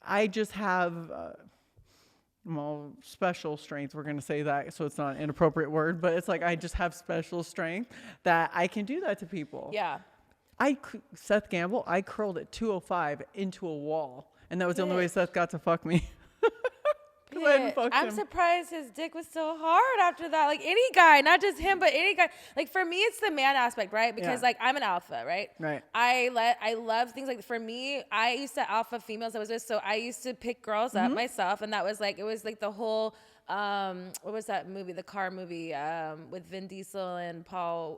I just have special strength. We're going to say that so it's not an inappropriate word. But it's like I just have special strength that I can do that to people. Yeah. Seth Gamble, I curled at 205 into a wall. And that was the only way Bitch. Seth got to fuck me. 'Cause I hadn't fucked I'm him. surprised his dick was so hard after that. Like any guy, not just him, but any guy. Like for me, it's the man aspect, right? Because Yeah. like I'm an alpha, right? Right. I love things like for me. I used to alpha females I was with, so I used to pick girls up myself, and that was like it was like the whole. What was that movie? The car movie with Vin Diesel and Paul.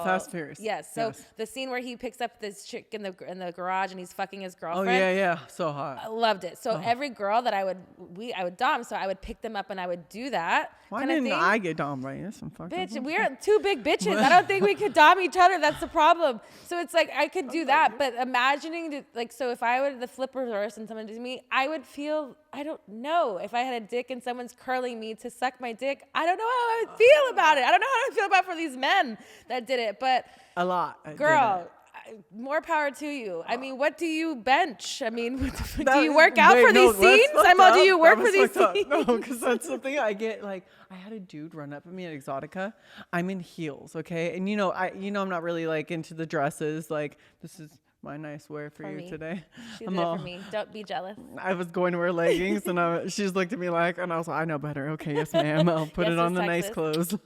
Fast and Furious. Yes. So Yes. the scene where he picks up this chick in the garage and he's fucking his Oh, girlfriend. yeah. So hot. I loved it. So every girl that I would dom, so I would pick them up and I would do that. Why kinda didn't thing. I get dom right? That's some fucking Bitch, we're two big bitches. I don't think we could dom each other. That's the problem. So it's like I could do that, but imagining so if I would the flip reverse and someone did me, I would feel I don't know if I had a dick in someone's someone's curling me to suck my dick, I don't know how I would feel about it. I don't know how I feel about for these men that did it. But A lot. girl, more power to you. I mean, what do you bench? I mean, do you work out for these scenes? Do you work for these scenes? No, because that's something I get. Like, I had a dude run up at me at Exotica. I'm in heels, okay? And I'm not really like into the dresses. Like, this is my nice wear for you me. today. She did it for me. Don't be jealous. I was going to wear leggings, and she just looked at me like, and I was like, I know better. Okay, yes, ma'am. I'll put it on the nice clothes.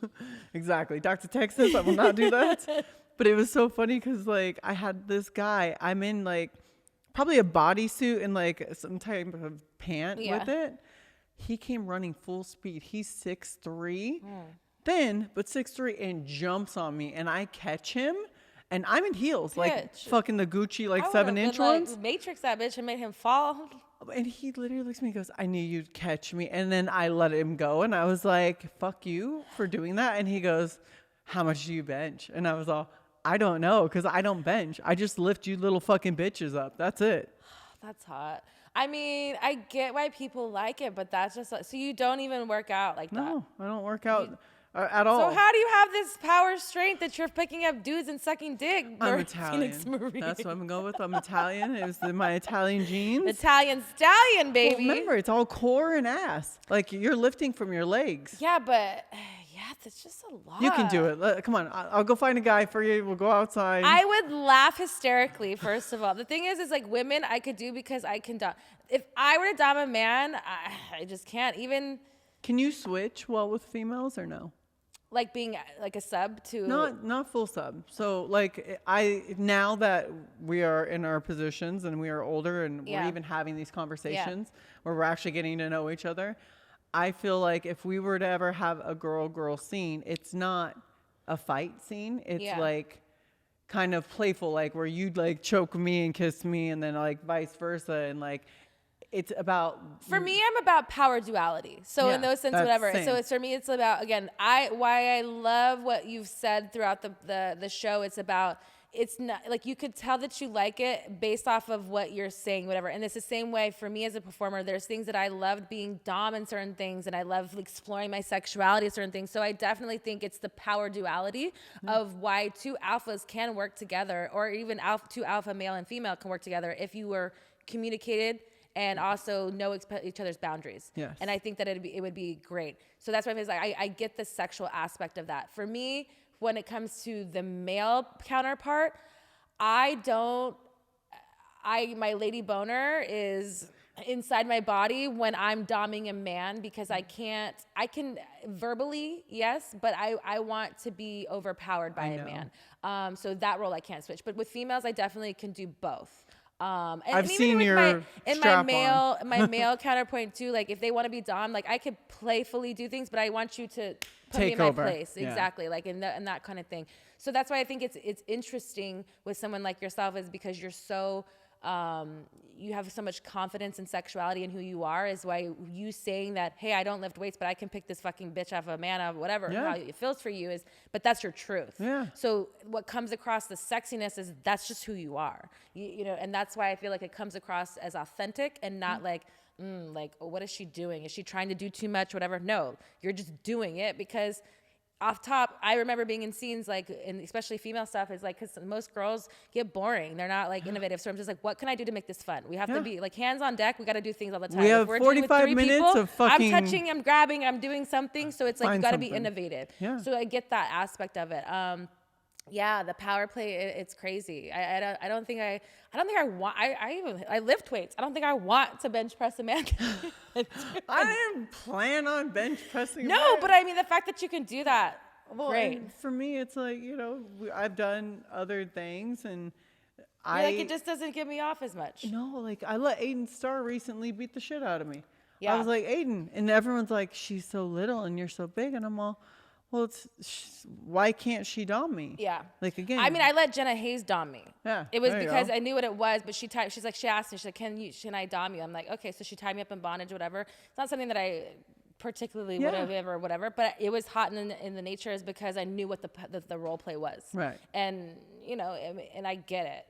Exactly, Dr. Texas. I will not do that. But it was so funny because, like, I had this guy. I'm in, like, probably a bodysuit and, like, some type of pant with it. He came running full speed. He's 6'3", but 6'3", and jumps on me. And I catch him, and I'm in heels, like, fucking the Gucci, like, 7-inch ones. Matrix that bitch and made him fall. And he literally looks at me and goes, I knew you'd catch me. And then I let him go. And I was like, fuck you for doing that. And he goes, how much do you bench? And I was all, I don't know, because I don't bench. I just lift you little fucking bitches up. That's it. That's hot. I mean, I get why people like it, but that's just so you don't even work out like that. No, I don't work out at all. So how do you have this power strength that you're picking up dudes and sucking dick? I'm Italian. That's what I'm going with. I'm Italian. It was my Italian genes. Italian stallion, baby. Well, remember, it's all core and ass. Like, you're lifting from your legs. Yeah, but that's just a lot. You can do it. Come on. I'll go find a guy for you. We'll go outside. I would laugh hysterically, first of all. The thing is like women I could do because I can dom. If I were to dom a man, I just can't even. Can you switch well with females or no? Like being like a sub to. Not full sub. So like now that we are in our positions and we are older and we're even having these conversations where we're actually getting to know each other. I feel like if we were to ever have a girl scene, it's not a fight scene. It's like kind of playful, like where you'd like choke me and kiss me and then like vice versa. And like, it's about. For me, I'm about power duality. So in those sense, whatever. Same. So it's for me, it's about, again, why I love what you've said throughout the show. It's about, it's not like you could tell that you like it based off of what you're saying, whatever. And it's the same way for me as a performer. There's things that I loved being dom in certain things, and I love exploring my sexuality in certain things. So I definitely think it's the power duality of why two alphas can work together, or even two alpha male and female can work together if you were communicated and also know each other's boundaries. Yes. And I think that it would be great. So that's why I'm like, I get the sexual aspect of that. For me, when it comes to the male counterpart, my lady boner is inside my body when I'm doming a man, because I can verbally, yes, but I want to be overpowered by a man. So that role I can't switch. But with females, I definitely can do both. And I've even seen your my male counterpoint too. Like if they want to be dom, like I could playfully do things, but I want you to put me in my place. Exactly. Like in that kind of thing. So that's why I think it's interesting with someone like yourself, is because you're so you have so much confidence and sexuality in who you are, is why you saying that, hey, I don't lift weights, but I can pick this fucking bitch off a man of whatever, how it feels for you but that's your truth. Yeah. So what comes across the sexiness is that's just who you are, you know, and that's why I feel like it comes across as authentic and not like, what is she doing? Is she trying to do too much? Whatever. No, you're just doing it because off top, I remember being in scenes like, and especially female stuff, is like, because most girls get boring. They're not like innovative. So I'm just like, what can I do to make this fun? We have to be like hands on deck. We got to do things all the time. We have 45 minutes of fucking. I'm touching, I'm grabbing, I'm doing something. So it's like, you got to be innovative. Yeah. So I get that aspect of it. The power play, it's crazy. I don't think I want, I lift weights. I don't think I want to bench press a man. I didn't plan on bench pressing. No, but I mean, the fact that you can do that, great. And for me, it's like, you know, I've done other things, and it just doesn't get me off as much. No, like I let Aiden Starr recently beat the shit out of me. Yeah. I was like, Aiden, and everyone's like, she's so little and you're so big, and I'm all, well, why can't she dom me? Yeah. Like, again. I mean, I let Jenna Hayes dom me. Yeah. It was because I knew what it was, but she asked me, she's like, can I dom you? I'm like, okay. So she tied me up in bondage, whatever. It's not something that I particularly would have ever, whatever, but it was hot in the nature, is because I knew what the role play was. Right. And, you know, and I get it.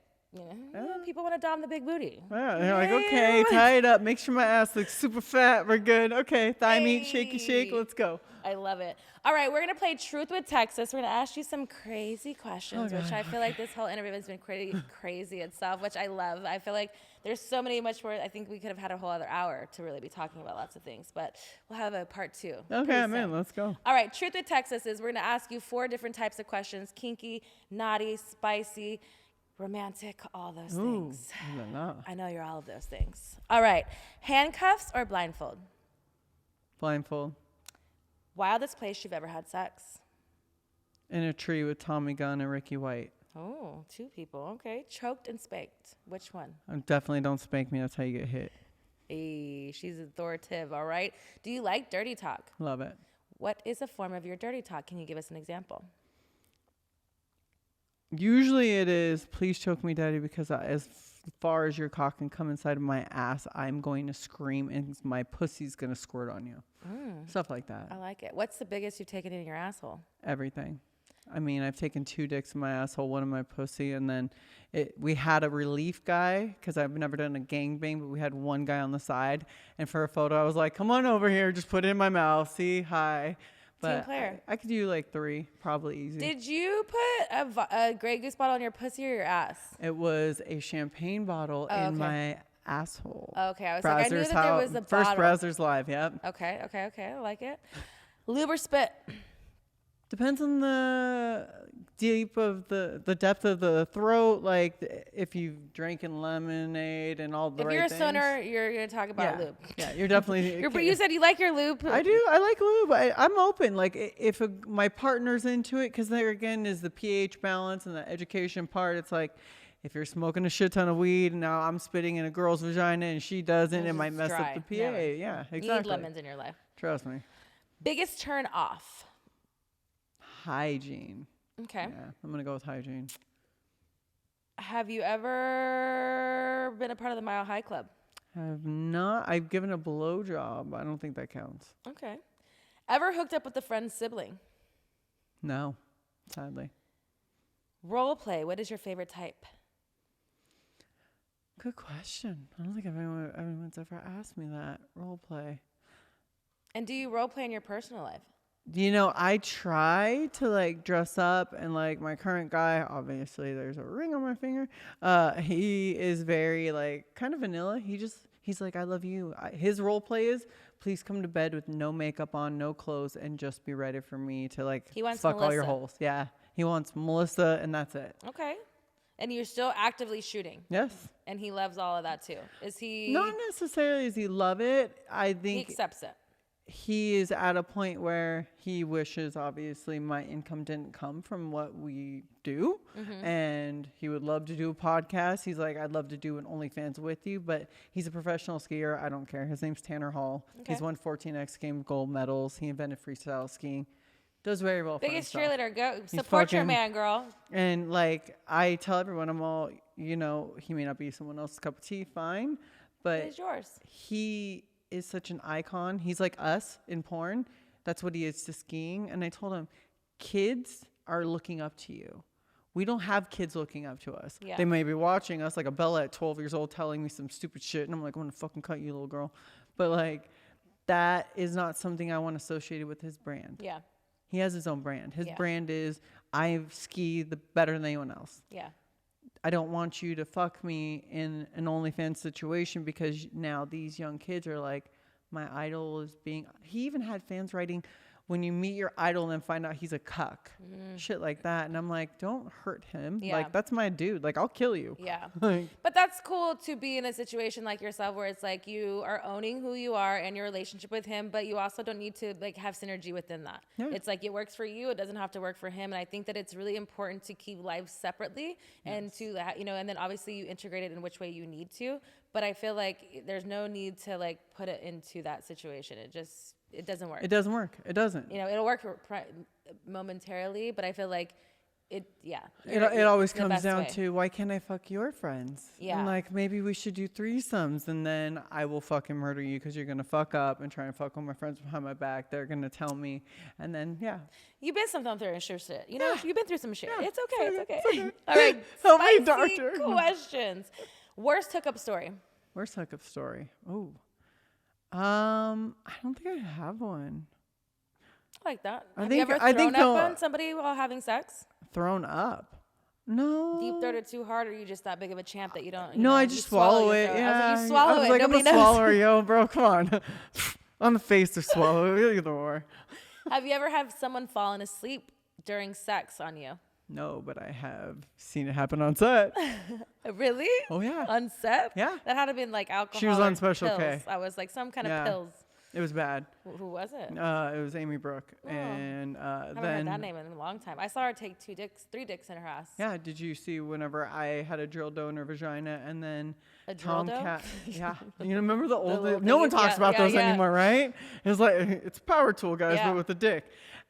People want to dom the big booty. Yeah, they're like, okay, tie it up. Make sure my ass looks super fat. We're good. Okay, thigh meat, shaky shake. Let's go. I love it. All right, we're going to play Truth with Texas. We're going to ask you some crazy questions, which I feel like this whole interview has been crazy itself, which I love. I feel like there's so many much more. I think we could have had a whole other hour to really be talking about lots of things, but we'll have a part 2. Okay, man, let's go. All right, Truth with Texas is we're going to ask you 4 different types of questions: kinky, naughty, spicy, romantic, all those things. I know you're all of those things. All right, handcuffs or blindfold? Blindfold. Wildest place you've ever had sex? In a tree with Tommy Gunn and Ricky White. Oh, 2 people. Okay. Choked and spanked. Which one? Definitely don't spank me. That's how you get hit. Hey, she's authoritative. All right. Do you like dirty talk? Love it. What is a form of your dirty talk? Can you give us an example? Usually it is, please choke me, daddy, because as far as your cock can come inside of my ass, I'm going to scream and my pussy's going to squirt on you. Stuff like that. I like it. What's the biggest you've taken in your asshole? Everything. I mean, I've taken 2 dicks in my asshole, 1 in my pussy, and then we had a relief guy, because I've never done a gangbang, but we had 1 guy on the side, and for a photo, I was like, come on over here, just put it in my mouth, see, hi. But I could do like 3, probably easy. Did you put a Grey Goose bottle on your pussy or your ass? It was a champagne bottle in my asshole. Okay, I was like, I knew that there was a first bottle. Brazzers Live, yep. Okay, I like it. Lube or spit? Depends on the the depth of the throat. Like if you've drinking lemonade and all the right things. If you're a stoner, you're gonna talk about lube. Yeah, you're definitely. You said you like your lube. I do. I like lube. I'm open. Like if my partner's into it, because there again is the pH balance and the education part. It's like if you're smoking a shit ton of weed and now I'm spitting in a girl's vagina and she doesn't, it might mess up the pH. Never. Yeah, exactly. You need lemons in your life. Trust me. Biggest turn off? Hygiene. Okay. Yeah, I'm gonna go with hygiene. Have you ever been a part of the Mile High Club? Have not. I've given a blowjob. I don't think that counts. Okay. Ever hooked up with a friend's sibling? No, sadly. Role play. What is your favorite type? Good question. I don't think anyone's ever asked me that. Role play. And do you role play in your personal life? You know, I try to like dress up, and like my current guy, obviously there's a ring on my finger. He is very like kind of vanilla. He's like, I love you. His role play is, please come to bed with no makeup on, no clothes, and just be ready for me to like fuck all your holes. Yeah. He wants Melissa, and that's it. Okay. And you're still actively shooting? Yes. And he loves all of that too. Is he? Not necessarily does he love it. I think he accepts it. He is at a point where he wishes, obviously, my income didn't come from what we do. Mm-hmm. And he would love to do a podcast. He's like, I'd love to do an OnlyFans with you. But he's a professional skier. I don't care. His name's Tanner Hall. Okay. He's won 14 X Games gold medals. He invented freestyle skiing. Does very well for himself. Biggest cheerleader. Go support your man, girl. And like, I tell everyone, I'm all, you know, he may not be someone else's cup of tea, fine. But it's yours. He is such an icon. He's like us in porn. That's what he is to skiing. And I told him, kids are looking up to you. We don't have kids looking up to us. Yeah. They may be watching us, like a Bella at 12 years old telling me some stupid shit. And I'm like, I'm going to fucking cut you, little girl. But like, that is not something I want associated with his brand. Yeah. He has his own brand. His brand is, I ski better than anyone else. Yeah. I don't want you to fuck me in an OnlyFans situation, because now these young kids are like, my idol is being. He even had fans writing, when you meet your idol and then find out he's a cuck. Shit like that. And I'm like, don't hurt him. Yeah. Like, that's my dude. Like, I'll kill you. Yeah. But that's cool to be in a situation like yourself where it's like you are owning who you are and your relationship with him, but you also don't need to like have synergy within that. Yeah. It's like it works for you. It doesn't have to work for him. And I think that it's really important to keep lives separately and to, you know, and then obviously you integrate it in which way you need to. But I feel like there's no need to like put it into that situation. It doesn't work. It doesn't work. It doesn't. You know, it'll work momentarily, but I feel like It always the comes best down way. to, why can't I fuck your friends? Yeah. And like, maybe we should do threesomes, and then I will fucking murder you because you're going to fuck up and try and fuck with my friends behind my back. They're going to tell me. And then, yeah. You've been something through sure shit. You know, you've been through some shit. Yeah, It's okay. it's It's okay. okay. All right. Help me, Spicy doctor. questions. Worst hookup story. Worst hookup story. Oh. I don't think I have one. I like that. I Have think- you ever I thrown think up no- on somebody while having sex? Thrown up. No. Deep throated too hard, or are you just that big of a champ that you don't? You No, know, I you just swallow it. your throat? Yeah. I was like, you swallow I was it. like, I'm Nobody a knows. swallower, yo, bro. Come on. On the face to swallow. Either or. Have you ever had someone fallen asleep during sex on you? No, but I have seen it happen on set. Really? Oh, yeah. On set? Yeah. That had to been like alcohol. She was on Special pills. K. I was like some kind Yeah. of pills. It was bad. Who was it? It was Amy Brooke. And I haven't then. heard that name in a long time. I saw her take 3 dicks in her ass. Yeah, did you see whenever I had a drill dough in her vagina and then A drill dough? Tomcat? Yeah. You remember the old little no one thingies? talks Yeah, about yeah, those yeah. anymore, right? It's like it's a power tool, guys, Yeah. but with a dick.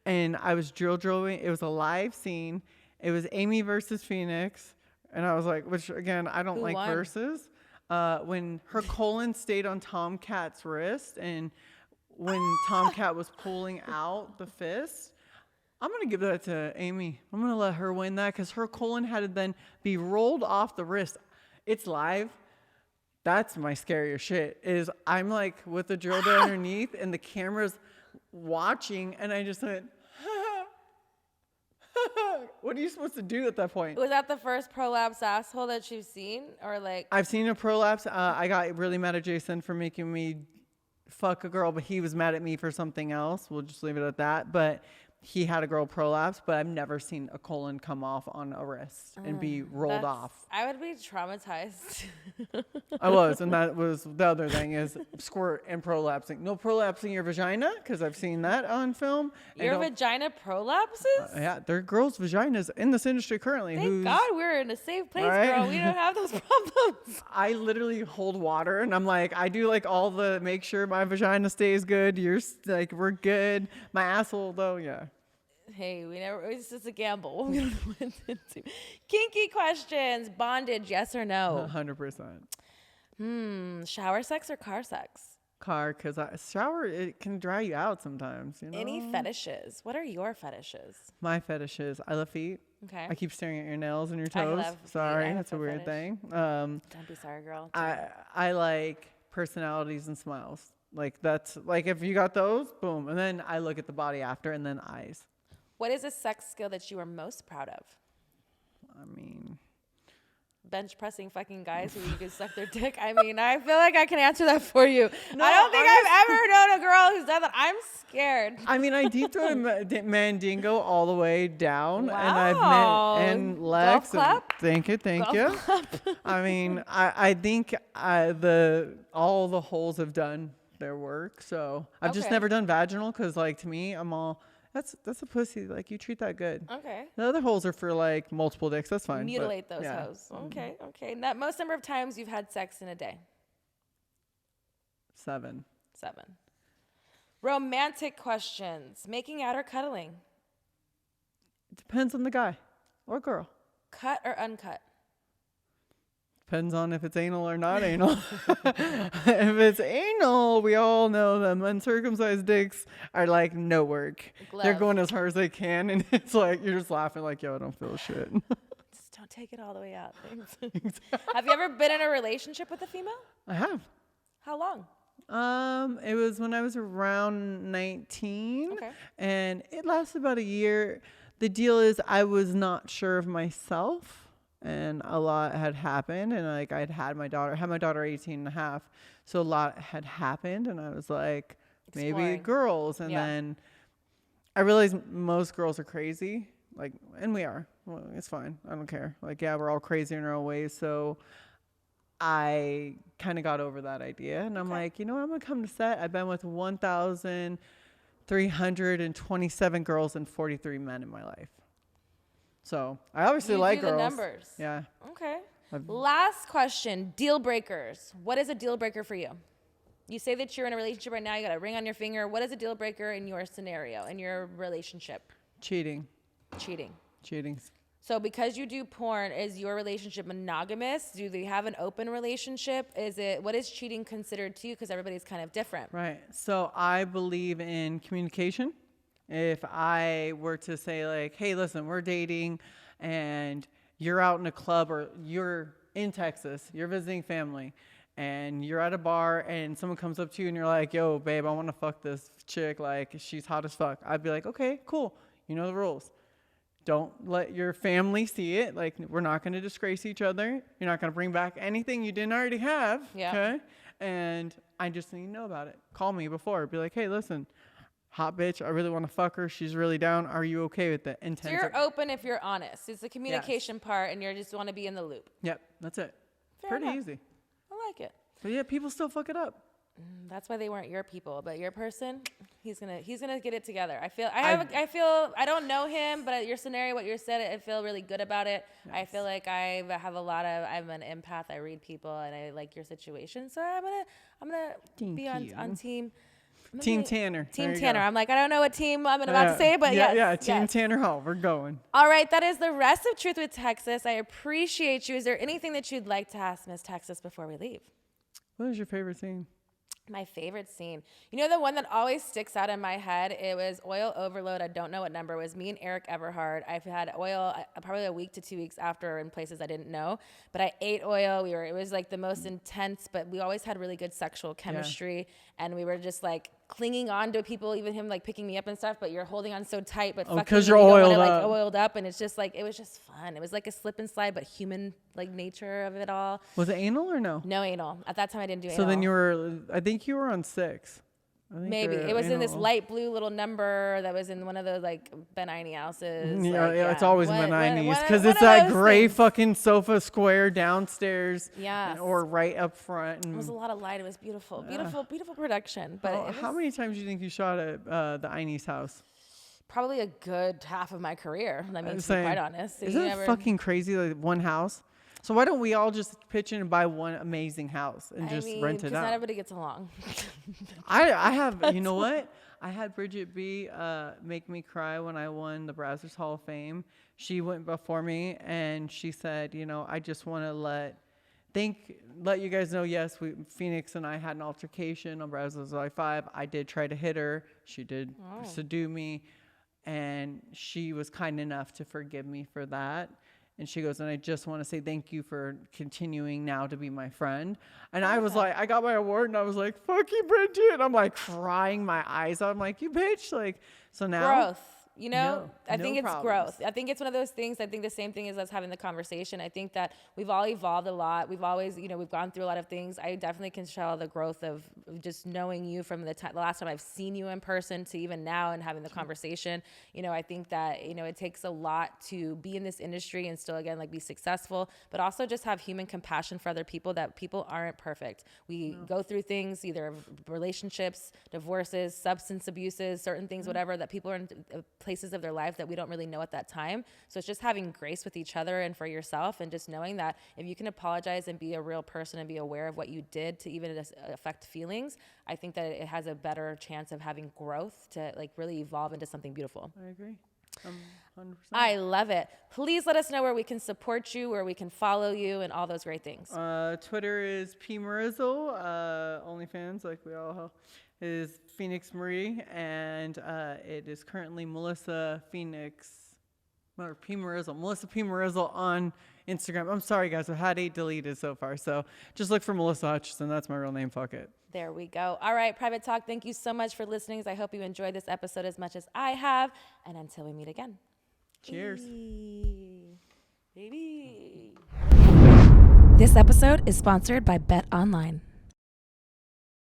And I was drilling. It was a live scene. It was Amy versus Phoenix. And I was like, which again, I don't Who like won? versus. When her colon stayed on Tomcat's wrist and when Tomcat was pulling out the fist, I'm going to give that to Amy. I'm going to let her win that because her colon had to then be rolled off the wrist. It's live. That's my scariest shit is I'm like with the drill down underneath and the camera's watching and I just went, what are you supposed to do at that point? Was that the first prolapse asshole that you've seen? Or like, I've seen a prolapse. I got really mad at Jason for making me fuck a girl, but he was mad at me for something else. We'll just leave it at that. But he had a girl prolapse, but I've never seen a colon come off on a wrist and be rolled off. I would be traumatized. I was, and that was the other thing is squirt and prolapsing. No prolapsing your vagina, because I've seen that on film. And Your don't- vagina prolapses? yeah, there are girls' vaginas in this industry currently. Thank God we're in a safe place, Right? girl. We don't have those problems. I literally hold water and I'm like, I do like all the make sure my vagina stays good. You're like, we're good. My asshole though, yeah. Hey, it's just a gamble. We don't know what to do. Kinky questions. Bondage, yes or no? 100%. Shower sex or car sex? Car, because shower, it can dry you out sometimes, you know? Any fetishes? What are your fetishes? My fetishes. I love feet. Okay. I keep staring at your nails and your I toes. love feet. I Sorry, have that's a foot weird fetish. thing. Don't be sorry, girl. I like personalities and smiles. Like that's like if you got those, boom. And then I look at the body after and then eyes. What is a sex skill that you are most proud of? I mean, Bench pressing fucking guys who you can suck their dick. I mean, I feel like I can answer that for you. No, I don't think I've ever known a girl who's done that. I'm scared. I deep throated Mandingo all the way down, and I've Wow. met and Lex. Golf clap? Thank you. Golf clap. I mean, I think all the holes have done their work, so I've just Okay. never done vaginal because, like, to me, I'm all that's a pussy. Like, you treat that good. Okay. The other holes are for like multiple dicks. That's fine. but, Mutilate those yeah. hoes. Okay. Okay. That most number of times you've had sex in a day? 7. 7. Romantic questions. Making out or cuddling? It depends on the guy or girl. Cut or uncut? Depends on if it's anal or not anal. If it's anal, we all know them uncircumcised dicks are like no work. They're Glove. going as hard as they can, and it's like you're just laughing like, yo, I don't feel shit. Just don't take it all the way out. Thanks. Have you ever been in a relationship with a female? I have. How long? It was when I was around 19, Okay. and it lasted about a year. The deal is I was not sure of myself. And a lot had happened, and like I had my daughter 18 and a half, so a lot had happened, and I was like, maybe Exploring. girls, and Yeah. then I realized most girls are crazy, like, and we are. Well, it's fine, I don't care. Like, yeah, we're all crazy in our own ways, so I kind of got over that idea, and I'm like, you know what, I'm gonna come to set. I've been with 1,327 girls and 43 men in my life. So I obviously You like do the girls. numbers. Yeah. Okay. I've- Last question. Deal breakers. What is a deal breaker for you? You say that you're in a relationship right now. You got a ring on your finger. What is a deal breaker in your scenario, in your relationship? Cheating. Cheating. Cheating's So because you do porn, is your relationship monogamous? Do they have an open relationship? What is cheating considered to you? Because everybody's kind of different. Right. So I believe in communication. If I were to say like, hey, listen, we're dating and you're out in a club or you're in Texas, you're visiting family and you're at a bar and someone comes up to you and you're like, yo, babe, I want to fuck this chick. Like, she's hot as fuck. I'd be like, okay, cool. You know the rules. Don't let your family see it. Like, we're not going to disgrace each other. You're not going to bring back anything you didn't already have. Yeah. Okay. And I just need to know about it. Call me before. Be like, hey, listen, hot bitch, I really want to fuck her. She's really down. Are you okay with that? So you're open if you're honest. It's the communication part, and you just want to be in the loop. Yep, that's it. Fair Pretty enough. easy. I like it. But yeah, people still fuck it up. That's why they weren't your people, but your person, he's gonna get it together. I don't know him, but your scenario, what you said, I feel really good about it. Yes. I feel like I'm an empath. I read people, and I like your situation. So I'm gonna be on team. Team Tanner. Team There you Tanner. go. I'm like, I don't know what team I'm about to say, but yes. Team Tanner Hall. We're going. All right, that is the rest of Truth with Texas. I appreciate you. Is there anything that you'd like to ask Miss Texas before we leave? What is your favorite scene? My favorite scene. You know, the one that always sticks out in my head, it was oil overload. I don't know what number. It was me and Eric Everhard. I've had oil probably a week to 2 weeks after in places I didn't know. But I ate oil. It was like the most intense, but we always had really good sexual chemistry. Yeah. And we were just like clinging on to people, even him like picking me up and stuff. But you're holding on so tight, but because you're oiled up. And it's just like, it was just fun. It was like a slip and slide, but human like nature of it all. Was it anal or no? No anal. At that time, I didn't do anal. So then I think you were on 6. Maybe it was in this light blue little number that was in one of those like Benigni houses. Yeah, it's always Benigni's because it's that gray fucking sofa square downstairs. Yeah, or right up front. And it was a lot of light. It was beautiful, beautiful production. But how many times do you think you shot at the Iney's house? Probably a good half of my career. I mean, to be quite honest. Isn't it fucking crazy? Like one house. So why don't we all just pitch in and buy one amazing house and rent it out? Because not everybody gets along. I have, you know what? I had Bridget B make me cry when I won the Brazzers Hall of Fame. She went before me and she said, you know, I just want to let you guys know, yes, Phoenix and I had an altercation on Brazzers Live 5. I did try to hit her. She did subdue me. And she was kind enough to forgive me for that. And she goes, and I just want to say thank you for continuing now to be my friend. And I was like, I got my award and I was like, fuck you, Bridget. I'm like crying my eyes out. I'm like, you bitch. Like, so now. Growth. You know, I think it's growth. I think it's one of those things. I think the same thing as us having the conversation. I think that we've all evolved a lot. We've always, we've gone through a lot of things. I definitely can show the growth of just knowing you from the last time I've seen you in person to even now and having the conversation. I think that, it takes a lot to be in this industry and still, again, like be successful, but also just have human compassion for other people, that people aren't perfect. We go through things, either relationships, divorces, substance abuses, certain things, whatever, that people are in places of their life that we don't really know at that time. So it's just having grace with each other and for yourself, and just knowing that if you can apologize and be a real person and be aware of what you did to even affect feelings, I think that it has a better chance of having growth to like really evolve into something beautiful. I agree. 100%. I love it. Please let us know where we can support you, where we can follow you, and all those great things. Twitter is P Marizzle. OnlyFans, like we all have, is Phoenix Marie, and it is currently Melissa Phoenix or P Marizzle. Melissa P Marizzle on Instagram. I'm sorry, guys. I've had 8 deleted so far, so just look for Melissa Hutchison. That's my real name. Fuck it. There we go. All right, Private Talk, thank you so much for listening. I hope you enjoyed this episode as much as I have. And until we meet again. Cheers. Baby. This episode is sponsored by Bet Online.